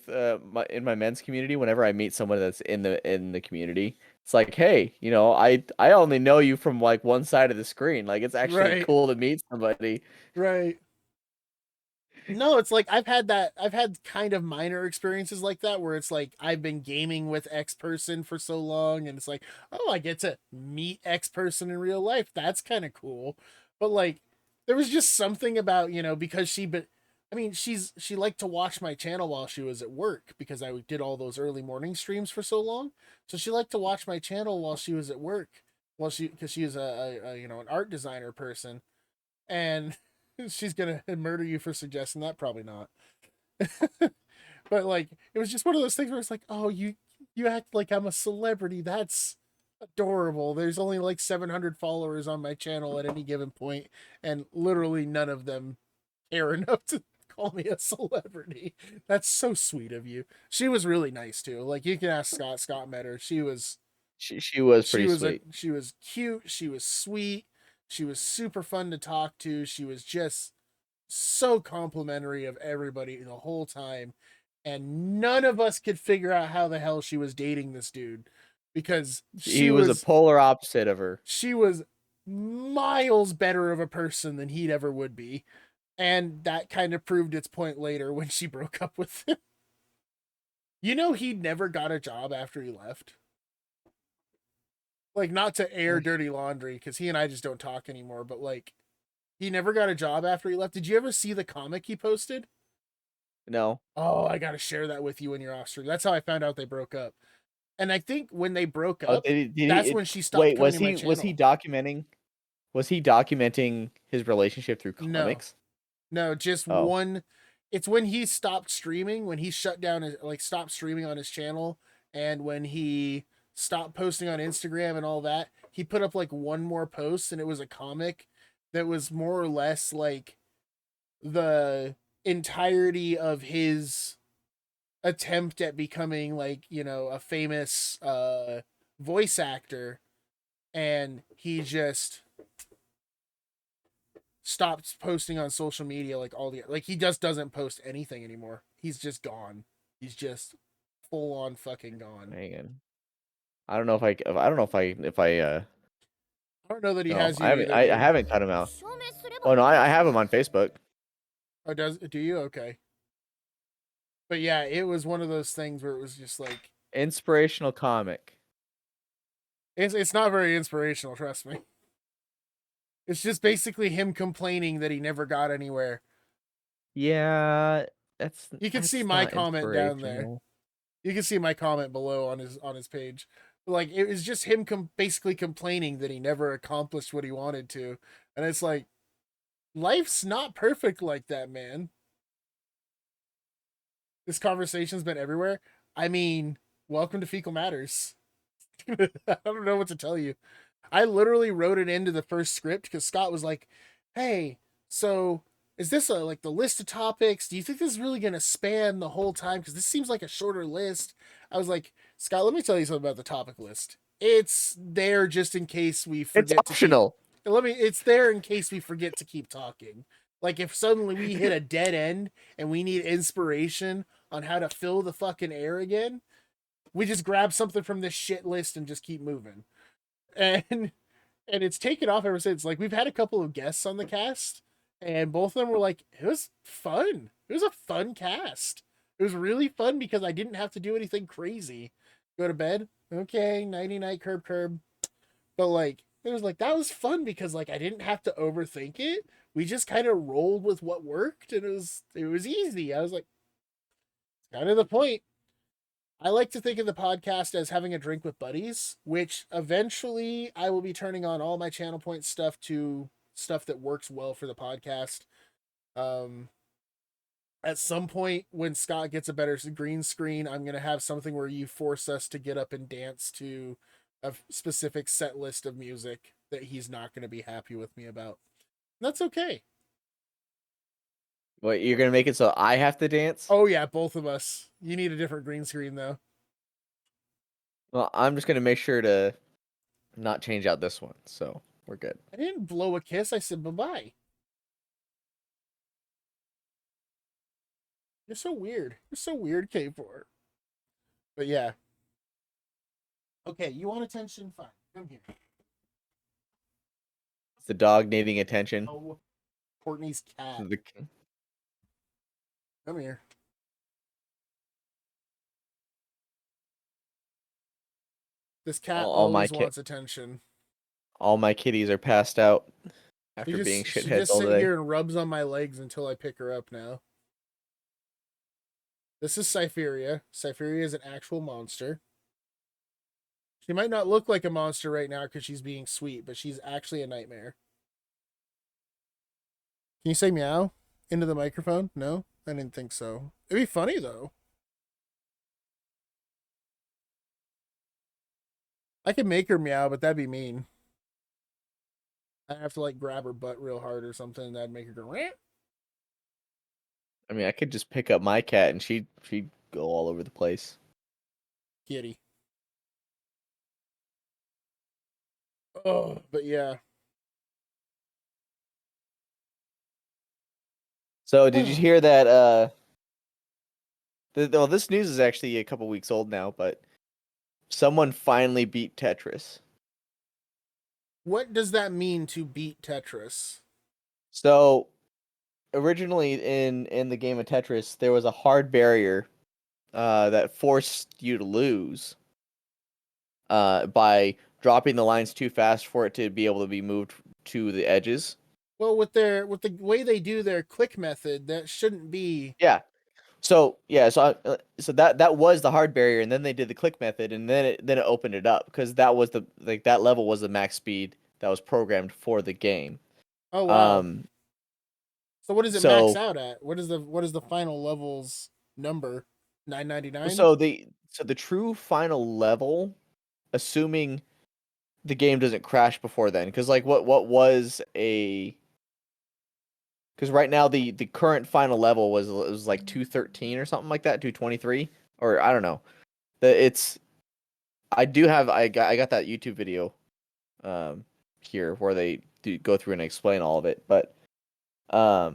in my men's community. Whenever I meet someone that's in the community, it's like, hey, I only know you from like one side of the screen. Like it's actually Right. cool to meet somebody. Right. No, it's like I've had kind of minor experiences like that where it's like I've been gaming with X person for so long and it's like, "Oh, I get to meet X person in real life. That's kind of cool." But like there was just something about, because I mean, she liked to watch my channel while she was at work because I did all those early morning streams for so long. So she liked to watch my channel while she was at work. Because she is an art designer person, and she's gonna murder you for suggesting that. Probably not. But like, it was just one of those things where it's like, oh, you act like I'm a celebrity. That's adorable. There's only like 700 followers on my channel at any given point, and literally none of them care enough to call me a celebrity. That's so sweet of you. She was really nice too. Like, you can ask Scott. Scott met her. She was She was pretty sweet. she was cute. She was sweet. She was super fun to talk to. She was just so complimentary of everybody the whole time. And none of us could figure out how the hell she was dating this dude because He was a polar opposite of her. she was miles better of a person than he'd ever would be. And that kind of proved its point later when she broke up with him. He'd never got a job after he left. Like, not to air dirty laundry, because he and I just don't talk anymore, but like, he never got a job after he left. Did you ever see the comic he posted? No. Oh, I gotta share that with you when you're off stream. That's how I found out they broke up. And I think when they broke Oh, up, that's when she stopped wait, coming to my channel. Was he documenting his relationship through No. comics? No, just Oh. one. It's when he stopped streaming, when he shut down stopped streaming on his channel, and when he stopped posting on Instagram and all that, he put up like one more post, and it was a comic that was more or less like the entirety of his attempt at becoming like, a famous voice actor, and he just stopped posting on social media like he just doesn't post anything anymore. He's just gone. He's just full on fucking gone. Hang on. I don't know if I I don't know that he no, has you I haven't either. I haven't cut him out. Oh no, I have him on Facebook. Oh, do you? Okay. But yeah, it was one of those things where it was just like, Inspirational comic. it's not very inspirational, trust me. It's just basically him complaining that he never got anywhere. Yeah, You can see my comment down there. You can see my comment below on his page. Like, it was just him basically complaining that he never accomplished what he wanted to. And it's like, life's not perfect like that, man. This conversation's been everywhere. I mean, welcome to Fecal Matters. I don't know what to tell you. I literally wrote it into the first script because Scott was like, "Hey, so is this like the list of topics? Do you think this is really gonna span the whole time? Because this seems like a shorter list." I was like, "Scott, let me tell you something about the topic list. It's there just in case we forget. It's optional. It's there in case we forget to keep talking. Like, if suddenly we hit a dead end and we need inspiration on how to fill the fucking air again, we just grab something from this shit list and just keep moving." And it's taken off ever since. Like, we've had a couple of guests on the cast, and both of them were like, "It was fun. It was a fun cast. It was really fun because I didn't have to do anything crazy. Go to bed, okay, nighty night, curb." But like, it was like, that was fun because like I didn't have to overthink it. We just kind of rolled with what worked, and it was easy. I was like, it's kind of the point. I like to think of the podcast as having a drink with buddies, which eventually I will be turning on all my channel point stuff to stuff that works well for the podcast. At some point when Scott gets a better green screen, I'm going to have something where you force us to get up and dance to a specific set list of music that he's not going to be happy with me about. That's okay. What, you're gonna make it so I have to dance? Oh yeah, both of us. You need a different green screen though. Well, I'm just gonna make sure to not change out this one, so we're good. I didn't blow a kiss. I said bye-bye. You're so weird. You're so weird, K4. But yeah. Okay, you want attention? Fine. Come here. It's the dog needing attention. Oh, Courtney's cat. The- Come here. This cat All my always wants attention. All my kitties are passed out She after being she shitheads just all sits day. here and rubs on my legs until I pick her up now. This is Cypheria. Cypheria is an actual monster. She might not look like a monster right now because she's being sweet, but she's actually a nightmare. Can you say meow into the microphone? No? I didn't think so. It'd be funny, though. I could make her meow, but that'd be mean. I'd have to, like, grab her butt real hard or something, and that'd make her go, Rah! I mean, I could just pick up my cat and she'd go all over the place. Kitty. Oh, but yeah. So, did you hear that? Well, this news is actually a couple weeks old now, but someone finally beat Tetris. What does that mean to beat Tetris? So, originally in the game of Tetris, there was a hard barrier that forced you to lose by dropping the lines too fast for it to be able to be moved to the edges. Well, with the way they do their click method, that shouldn't be. Yeah. So that was the hard barrier, and then they did the click method, and then it opened it up because that was that level was the max speed that was programmed for the game. Oh wow. So what does it so- max out at? What is the final level's number? 999? So the true final level, assuming the game doesn't crash before then, because like what was a because right now the current final level was like 213 or something like that, 223, or I don't know. I got that YouTube video here where they do go through and explain all of it, but so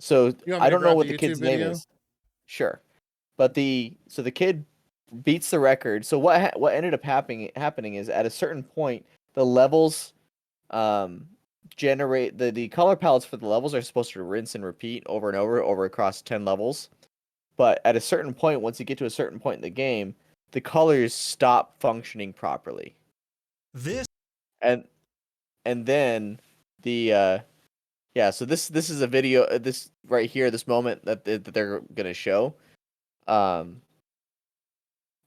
You want me I to don't know grab what the the kid's YouTube name video? is. Sure. But the kid beats the record. So what ended up happening is at a certain point the levels generate the color palettes for the levels are supposed to rinse and repeat over and over across 10 levels. But at a certain point, once you get to a certain point in the game, the colors stop functioning properly. This And then the so this is a video, this right here, this moment that they're gonna show.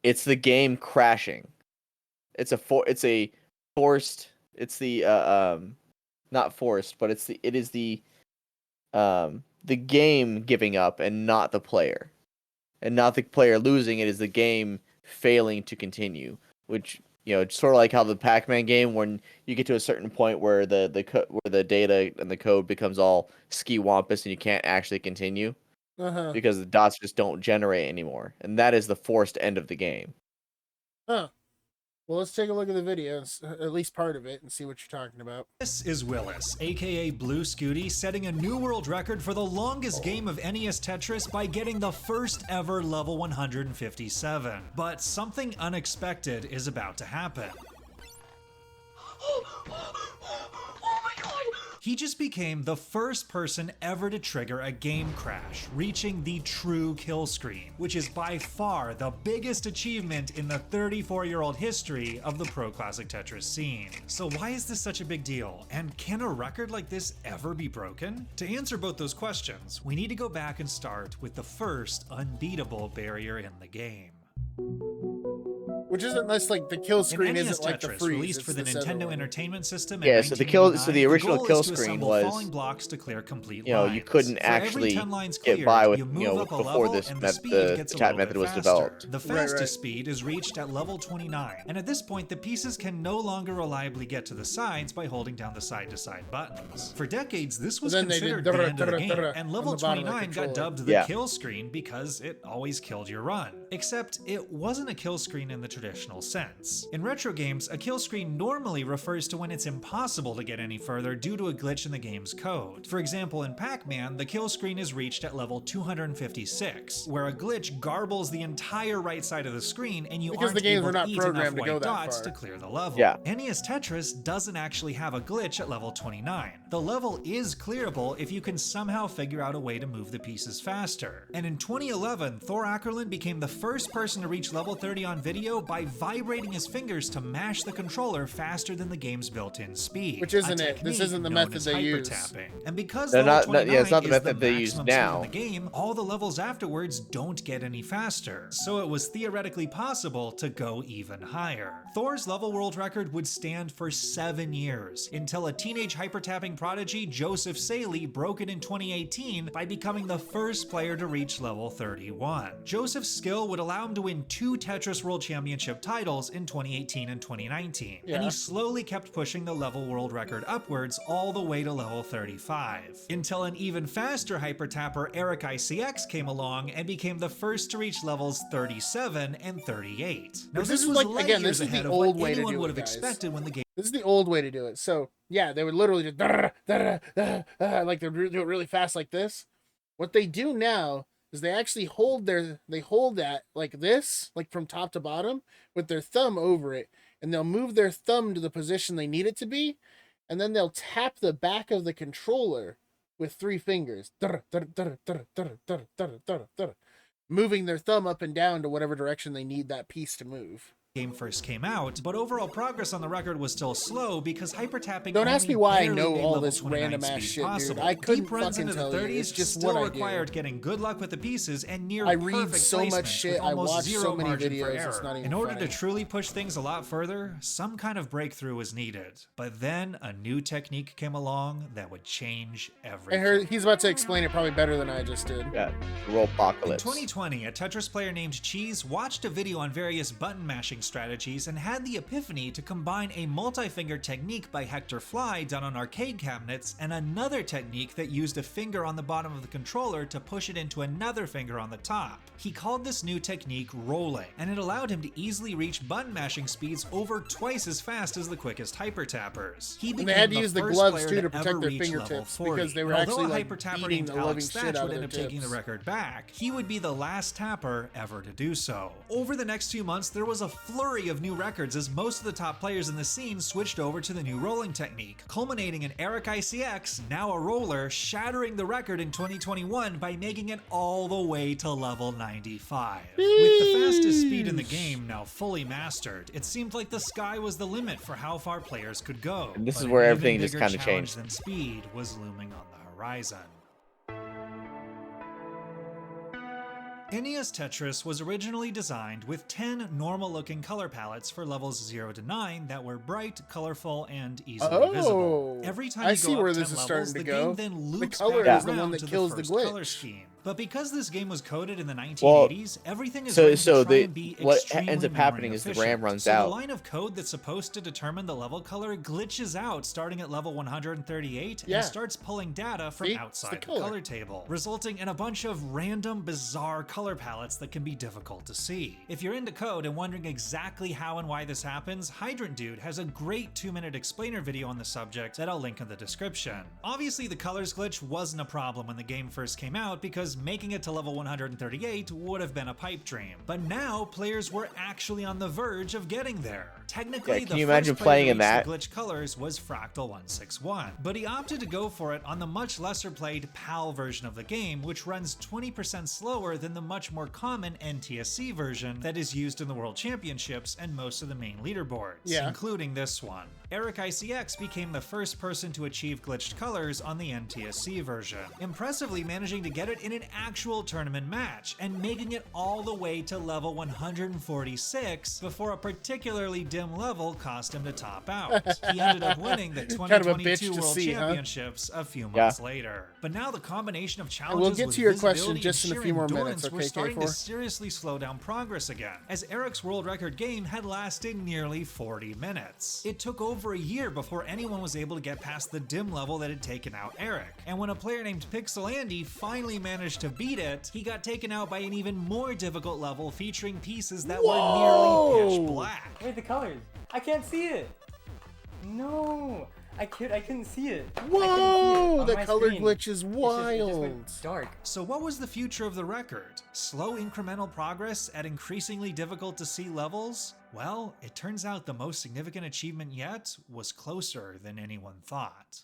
It's the game crashing. It's a forced. It's the not forced, but it is the game giving up and not the player, and not the player losing. It is the game failing to continue, which sort of like how the Pac-Man game, when you get to a certain point where the data and the code becomes all ski-wampus and you can't actually continue Uh-huh. because the dots just don't generate anymore, and that is the forced end of the game. Huh. Well, let's take a look at the video, at least part of it, and see what you're talking about. is Willis, aka Blue Scooty, setting a new world record for the longest game of NES Tetris by getting the first ever level 157. But something unexpected is about to happen. He just became the first person ever to trigger a game crash, reaching the true kill screen, which is by far the biggest achievement in the 34-year-old history of the Pro Classic Tetris scene. So why is this such a big deal? And can a record like this ever be broken? To answer both those questions, we need to go back and start with the first unbeatable barrier in the game. Which isn't less like the kill screen NES isn't like the Tetris, freeze. released it's for the this other Nintendo one. Entertainment System. Yeah, in so the 1989, original goal kill is to screen assemble was, falling blocks to clear complete you know, you lines. couldn't For every actually 10 lines get cleared, by with, you you know, move up a before level, this and met, speed the gets a chat little method bit was faster. developed. The fastest right. speed is reached at level 29, and at this point, the pieces can no longer reliably get to the sides by holding down the side-to-side buttons. For decades, this was then they did considered the end of the game, and on level the bottom of the 29 got controller. dubbed the Yeah. kill screen because it always killed your run. Except it wasn't a kill screen in the traditional sense. In retro games, a kill screen normally refers to when it's impossible to get any further due to a glitch in the game's code. For example, in Pac-Man, the kill screen is reached at level 256, where a glitch garbles the entire right side of the screen and you Because aren't the games able were to not eat enough programmed to white go that dots far. to clear the level. Yeah. NES Tetris doesn't actually have a glitch at level 29. The level is clearable if you can somehow figure out a way to move the pieces faster. And in 2011, Thor Ackerlund became the first person to reach level 30 on video by vibrating his fingers to mash the controller faster than the game's built-in speed. Which isn't a it. This technique isn't the known method as they use. hyper-tapping. And because No, level not- 29 yeah, it's not the is method they use maximum now. speed in the game, all the levels afterwards don't get any faster. So it was theoretically possible to go even higher. Thor's level world record would stand for 7 years, until a teenage hyper-tapping prodigy, Joseph Saley, broke it in 2018 by becoming the first player to reach level 31. Joseph's skill would allow him to win 2 Tetris World Championship titles in 2018 and 2019, and Yeah. he slowly kept pushing the level world record upwards all the way to level 35, until an even faster hyper-tapper, Eric ICX, came along and became the first to reach levels 37 and 38. Now Which this is was like, light again, years this is the ahead of old what way to anyone do would it, have guys. expected when the game This is the old way to do it. So yeah, they would literally just like they do it really fast like this. What they do now is they actually hold that like this, like from top to bottom, with their thumb over it, and they'll move their thumb to the position they need it to be, and then they'll tap the back of the controller with 3 fingers, moving their thumb up and down to whatever direction they need that piece to move. game first came out, but overall progress on the record was still slow because hypertapping Don't ask only me why I barely know made all level this 29 random ass speed shit, dude. possible. I couldn't Deep runs fucking into the tell you. 30s It's just still what I do. required getting good luck with the pieces and near I read perfect so much placement shit, with I almost watch zero so many margin for videos, it's error. not even In order funny. to truly push things a lot further, some kind of breakthrough was needed. But then a new technique came along that would change everything. I heard he's about to explain it probably better than I just did. Yeah, In Robocalypse. 2020, a Tetris player named Cheese watched a video on various button mashing strategies and had the epiphany to combine a multi-finger technique by Hector Fly done on arcade cabinets and another technique that used a finger on the bottom of the controller to push it into another finger on the top. He called this new technique rolling, and it allowed him to easily reach button mashing speeds over twice as fast as the quickest hyper tappers. He And became they had to the use the first gloves, player too, to ever protect their reach level fingertips, 40. because they were And although actually, a like, hyper tapper beating named the living Alex shit Thatch out would of end up their taking the tips. record back, he would be the last tapper ever to do so. Over the next few months, there was a flurry of new records as most of the top players in the scene switched over to the new rolling technique, culminating in Eric ICX, now a roller, shattering the record in 2021 by making it all the way to level 95. With the fastest speed in the game now fully mastered, it seemed like the sky was the limit for how far players could go. And this But is an where even everything just bigger kinda challenge changed. than speed was looming on the horizon. NES Tetris was originally designed with 10 normal-looking color palettes for levels 0 to 9 that were bright, colorful, and easily visible. Every time I you see go where up this 10 is levels, starting to the go. game then The loops color back is the around one that to kills the the first color glitch. scheme. But because this game was coded in the 1980s, Well, everything is so written to try the and be what extremely ends up happening is the RAM memory runs efficient. out. The line of code that's supposed to determine the level color glitches out starting at level 138 Yeah. and starts pulling data from See? It's the outside the color. color table, resulting in a bunch of random, bizarre color palettes that can be difficult to see. If you're into code and wondering exactly how and why this happens, Hydrant Dude has a great 2-minute explainer video on the subject that I'll link in the description. Obviously, the colors glitch wasn't a problem when the game first came out because making it to level 138 would have been a pipe dream. But now, players were actually on the verge of getting there. Technically, Yeah, can the you first imagine player playing to in reach that? the glitch colors was Fractal161, but he opted to go for it on the much lesser played PAL version of the game, which runs 20% slower than the much more common NTSC version that is used in the World Championships and most of the main leaderboards, Yeah. including this one. Eric ICX became the first person to achieve glitched colors on the NTSC version, impressively managing to get it in an actual tournament match and making it all the way to level 146 before a particularly dim level caused him to top out. He ended up winning the Kind of a bitch 2022 to World see, huh? Championships a few months later. But now the combination of challenges we'll get with to your question visibility just and in a sheer few more endurance minutes, were okay, starting to K4? seriously slow down progress again, as Eric's world record game had lasted nearly 40 minutes. It took over a year before anyone was able to get past the dim level that had taken out Eric, and when a player named Pixel Andy finally managed to beat it, he got taken out by an even more difficult level featuring pieces that were nearly pitch black. Wait, the colors. I can't see it. No, I couldn't see it. I couldn't see it Whoa! on The my color screen. glitch is It just wild. went dark. So what was the future of the record? Slow incremental progress at increasingly difficult to see levels? Well, it turns out the most significant achievement yet was closer than anyone thought.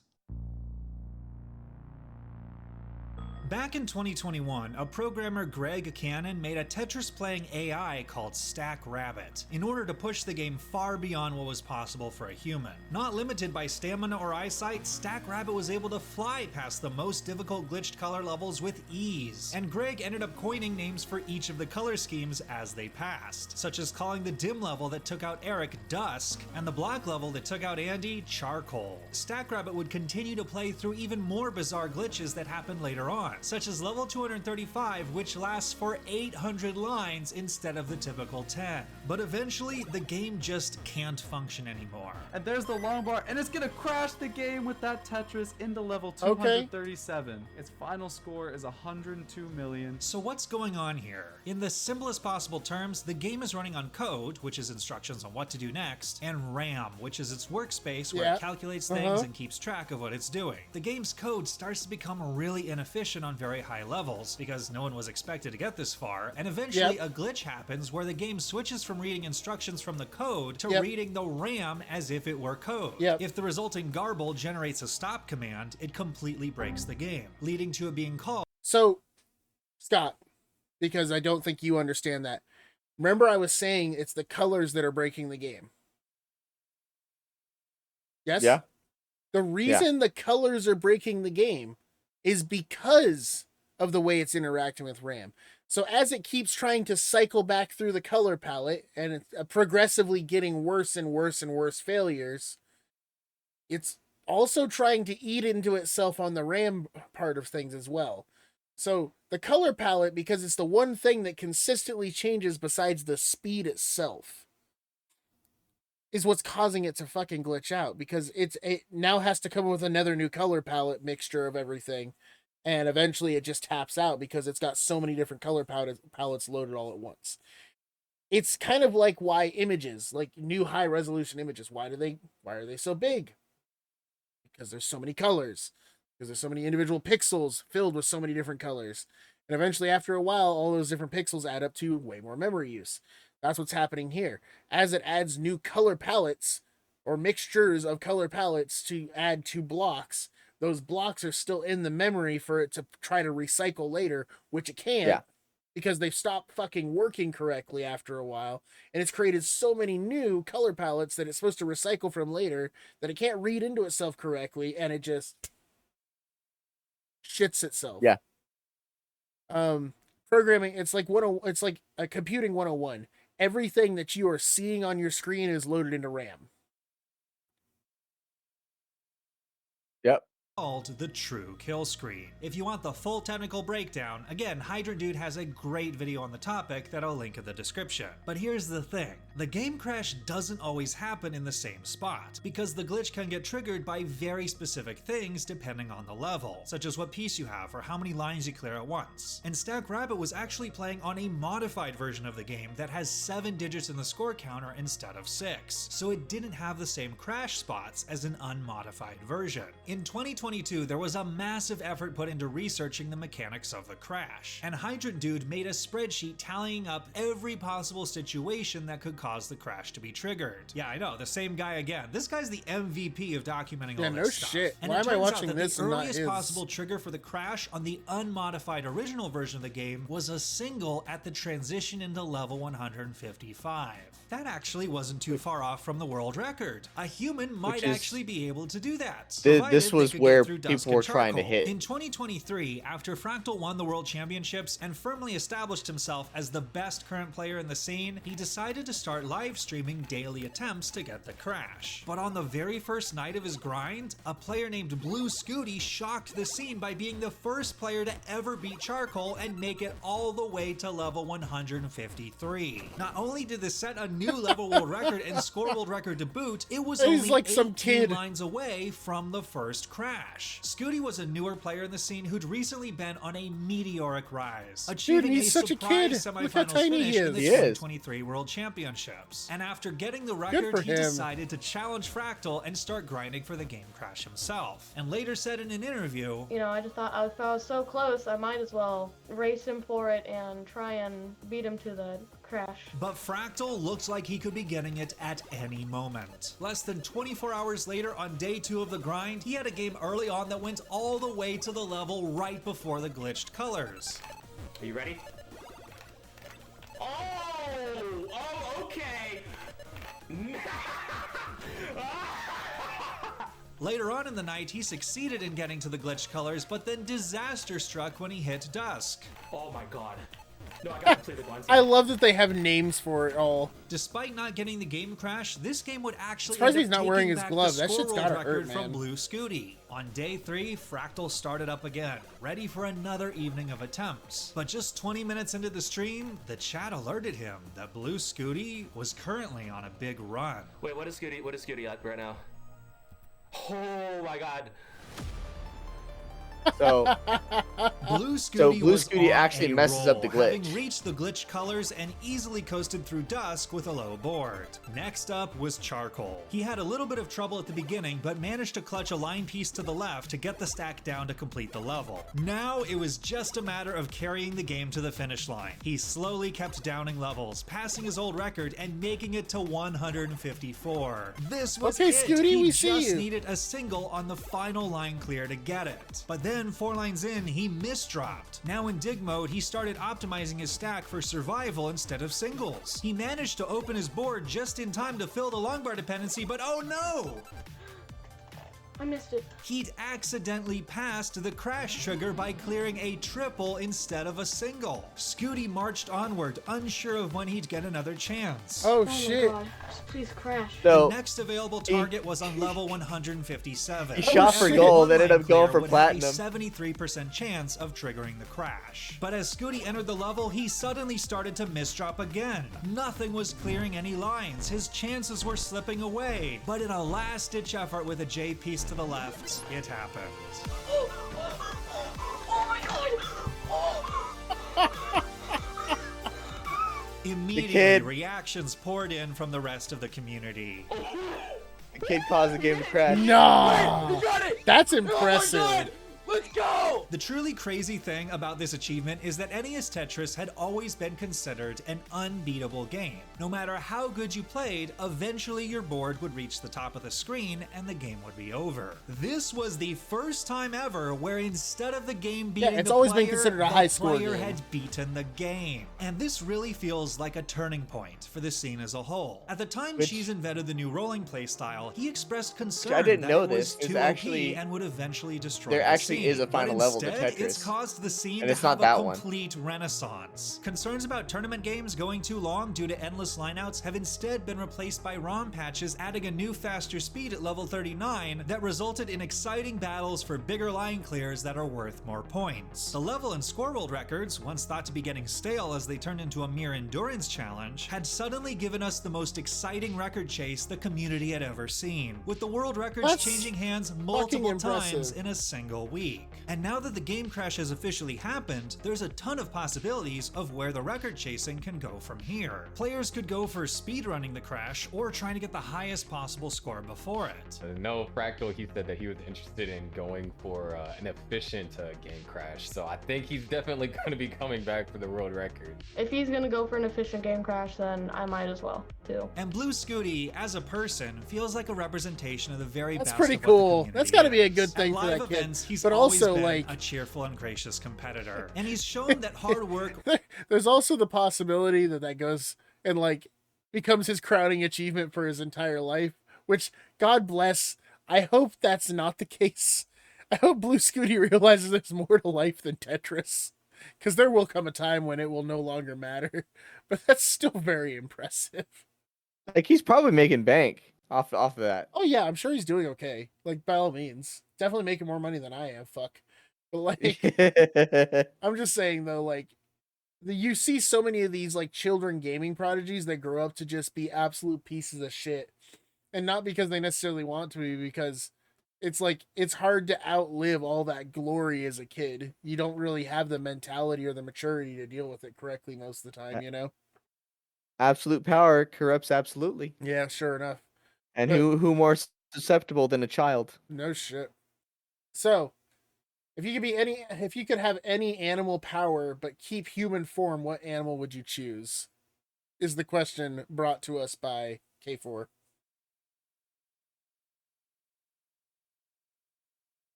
Back in 2021, a programmer, Greg Cannon, made a Tetris-playing AI called Stack Rabbit in order to push the game far beyond what was possible for a human. Not limited by stamina or eyesight, Stack Rabbit was able to fly past the most difficult glitched color levels with ease, and Greg ended up coining names for each of the color schemes as they passed, such as calling the dim level that took out Eric Dusk, and the black level that took out Andy Charcoal. Stack Rabbit would continue to play through even more bizarre glitches that happened later on, such as level 235, which lasts for 800 lines instead of the typical 10. But eventually, the game just can't function anymore. And there's the long bar, and it's gonna crash the game with that Tetris into level 237. Its final score is 102 million. So what's going on here? In the simplest possible terms, the game is running on code, which is instructions on what to do next, and RAM, which is its workspace where Yeah. it calculates things and keeps track of what it's doing. The game's code starts to become really inefficient on very high levels because no one was expected to get this far, and eventually a glitch happens where the game switches from reading instructions from the code to reading the RAM as if it were code. If the resulting garble generates a stop command, it completely breaks the game, leading to it being called. So, Scott, because I don't think you understand that. Remember I was saying it's the colors that are breaking the game. Yes? Yeah. The reason the colors are breaking the game is because of the way it's interacting with RAM. So as it keeps trying to cycle back through the color palette and it's progressively getting worse and worse and worse failures, it's also trying to eat into itself on the RAM part of things as well. So the color palette, because it's the one thing that consistently changes besides the speed itself, is what's causing it to fucking glitch out, because it now has to come up with another new color palette mixture of everything, and eventually it just taps out because it's got so many different color palettes loaded all at once. It's kind of like why images, like new high resolution images, why are they so big? Because there's so many colors, because there's so many individual pixels filled with so many different colors. And eventually after a while, all those different pixels add up to way more memory use. That's what's happening here. As it adds new color palettes or mixtures of color palettes to add to blocks, those blocks are still in the memory for it to try to recycle later, which it can't because they've stopped fucking working correctly after a while. And it's created so many new color palettes that it's supposed to recycle from later that it can't read into itself correctly, and it just shits itself. Yeah. Programming, it's like a computing 101. Everything that you are seeing on your screen is loaded into RAM. Yep. Called the true kill screen. If you want the full technical breakdown, again, Hydrant Dude has a great video on the topic that I'll link in the description. But here's the thing, the game crash doesn't always happen in the same spot, because the glitch can get triggered by very specific things depending on the level, such as what piece you have or how many lines you clear at once. And Stack Rabbit was actually playing on a modified version of the game that has 7 digits in the score counter instead of 6, so it didn't have the same crash spots as an unmodified version. In 2022, there was a massive effort put into researching the mechanics of the crash, and Hydrant Dude made a spreadsheet tallying up every possible situation that could cause the crash to be triggered. Yeah, I know, the same guy again. This guy's the MVP of documenting all no this stuff. shit. And Why it am I turns out watching that this the and not earliest his? possible trigger for the crash on the unmodified original version of the game was a single at the transition into level 155. That actually wasn't too far off from the world record. A human might is- actually be able to do that. This provided was they could where where through Dusk people were and trying to Charcoal. hit. In 2023, after Fractal won the World Championships and firmly established himself as the best current player in the scene, he decided to start live streaming daily attempts to get the crash. But on the very first night of his grind, a player named Blue Scooty shocked the scene by being the first player to ever beat Charcoal and make it all the way to level 153. Not only did this set a new level world record and score world record to boot, it was He's only like some 18 kid. lines away from the first crash. Scooty was a newer player in the scene who'd recently been on a meteoric rise, achieving he's a such a surprise kid. semifinals Look how tiny finish he in is. the He is. 2023 World Championships. And after getting the record, for he him. decided to challenge Fractal and start grinding for the game crash himself. And later said in an interview, You know, I just thought if I was so close, I might as well race him for it and try and beat him to the crash. but Fractal looked like he could be getting it at any moment. Less than 24 hours later, on day 2 of the grind, he had a game early on that went all the way to the level right before the glitched colors. Are you ready? Oh, okay. Later on in the night, he succeeded in getting to the glitched colors, but then disaster struck when he hit Dusk. Oh my god. No, I gotta play the ones. I love that they have names for it all. Despite not getting the game crash, this game would actually Surprised end he's up not wearing taking his back glove. the That score shit's world gotta record hurt, from man. Blue Scooty. On day 3, Fractal started up again, ready for another evening of attempts. But just 20 minutes into the stream, the chat alerted him that Blue Scooty was currently on a big run. Wait, what is Scooty at right now? Oh my god. So Blue Scooty, Blue was Scooty on actually a messes up the roll, having glitch. reached the glitch colors and easily coasted through Dusk with a low board. Next up was Charcoal. He had a little bit of trouble at the beginning, but managed to clutch a line piece to the left to get the stack down to complete the level. Now it was just a matter of carrying the game to the finish line. He slowly kept downing levels, passing his old record and making it to 154. This was Okay, it. Scooty, He we just see you. needed a single on the final line clear to get it. But then 4 lines in, he misdropped. Now in dig mode, he started optimizing his stack for survival instead of singles. He managed to open his board just in time to fill the long bar dependency, but oh no! I missed it. He'd accidentally passed the crash trigger by clearing a triple instead of a single. Scooty marched onward, unsure of when he'd get another chance. Oh, Oh shit. my god. Please crash. So The next available target was on level 157. He shot for Every gold, one-line ended up going player for would platinum. have a 73% chance of triggering the crash. But as Scooty entered the level, he suddenly started to misdrop again. Nothing was clearing any lines. His chances were slipping away. But in a last-ditch effort with a J piece to the left, it happened. Oh my god. Immediately, kid- reactions poured in from the rest of the community. the kid caused the game to crash. No, got it! that's Oh my impressive. god! Let's go! The truly crazy thing about this achievement is that NES Tetris had always been considered an unbeatable game. No matter how good you played, eventually your board would reach the top of the screen and the game would be over. This was the first time ever where instead of the game beating it's the always been player, considered a the high-score player game. had beaten the game. And this really feels like a turning point for the scene as a whole. At the time Which- Cheese invented the new rolling play style, he expressed concern I didn't that know it this. was It's too actually- OP and would eventually destroy there the actually scene. is a final But level to instead, Tetris. It's caused the scene And to it's not have that a one. complete renaissance. Concerns about tournament games going too long due to endless lineouts have instead been replaced by ROM patches adding a new faster speed at level 39 that resulted in exciting battles for bigger line clears that are worth more points. The level and score world records, once thought to be getting stale as they turned into a mere endurance challenge, had suddenly given us the most exciting record chase the community had ever seen, with the world records That's changing hands multiple impressive. times in a single week. And now that the game crash has officially happened, there's a ton of possibilities of where the record chasing can go from here. Players could go for speedrunning the crash or trying to get the highest possible score before it. No, Fractal, he said that he was interested in going for an efficient game crash. So I think he's definitely going to be coming back for the world record. If he's gonna go for an efficient game crash, then I might as well, too. And Blue Scooty, as a person, feels like a representation of the very That's best pretty of what the cool. community That's gotta be a is. good thing At for live that kid. events, he's But always also, been like- a cheerful and gracious competitor. And he's shown that hard work There's also the possibility that that goes and like becomes his crowning achievement for his entire life, which God bless. I hope that's not the case. I hope Blue Scooty realizes there's more to life than Tetris. Because there will come a time when it will no longer matter. But that's still very impressive. Like he's probably making bank off of that. Oh yeah, I'm sure he's doing okay. Like by all means. Definitely making more money than I am, fuck. But like I'm just saying though, like you see so many of these like children gaming prodigies that grow up to just be absolute pieces of shit. And not because they necessarily want to be, because it's like it's hard to outlive all that glory as a kid. You don't really have the mentality or the maturity to deal with it correctly most of the time, you know? Absolute power corrupts absolutely. Yeah, sure enough. And But- who more susceptible than a child? No shit. So, if you could have any animal power but keep human form, what animal would you choose? Is the question brought to us by K4.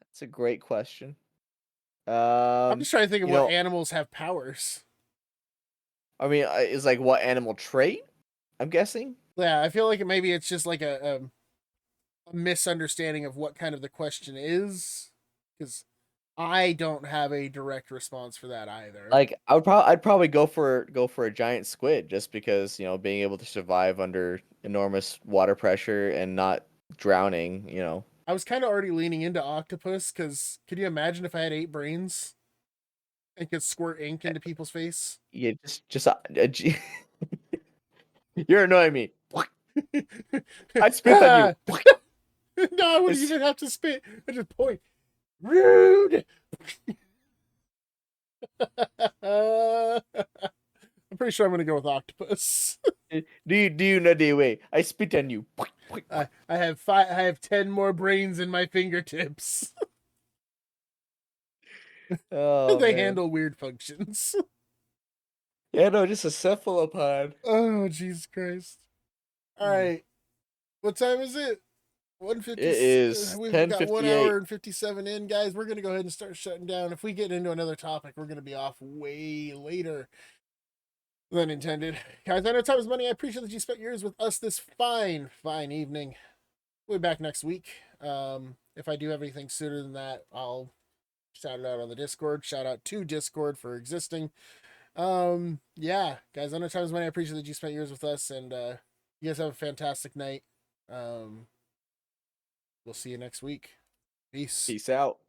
That's a great question. I'm just trying to think of you what know, animals have powers. I mean, is like what animal trait? I'm guessing. Yeah, I feel like maybe it's just like a misunderstanding of what kind of the question is, because I don't have a direct response for that either. Like I'd probably go for a giant squid just because, you know, being able to survive under enormous water pressure and not drowning, you know. I was kind of already leaning into octopus, because could you imagine if I had 8 brains and could squirt ink into people's face? Yeah, you're annoying me. I spit on you. No, I wouldn't even have to spit. I just point. Rude. I'm pretty sure I'm gonna go with octopus. Do you know the way? I spit on you. I have 10 more brains in my fingertips. Oh, They man. handle weird functions. Yeah, no, just a cephalopod. Oh, Jesus Christ. All right. What time is it? 150. It is We've got 1 10:58. hour and 57 in, guys. We're going to go ahead and start shutting down. If we get into another topic, we're going to be off way later than intended. Guys, I know time is money. I appreciate that you spent yours with us this fine evening. We'll be back next week. If I do have anything sooner than that, I'll shout it out on the Discord. Shout out to Discord for existing. Yeah, guys, I know time is money. I appreciate that you spent yours with us, and you guys have a fantastic night. We'll see you next week. Peace. Peace out.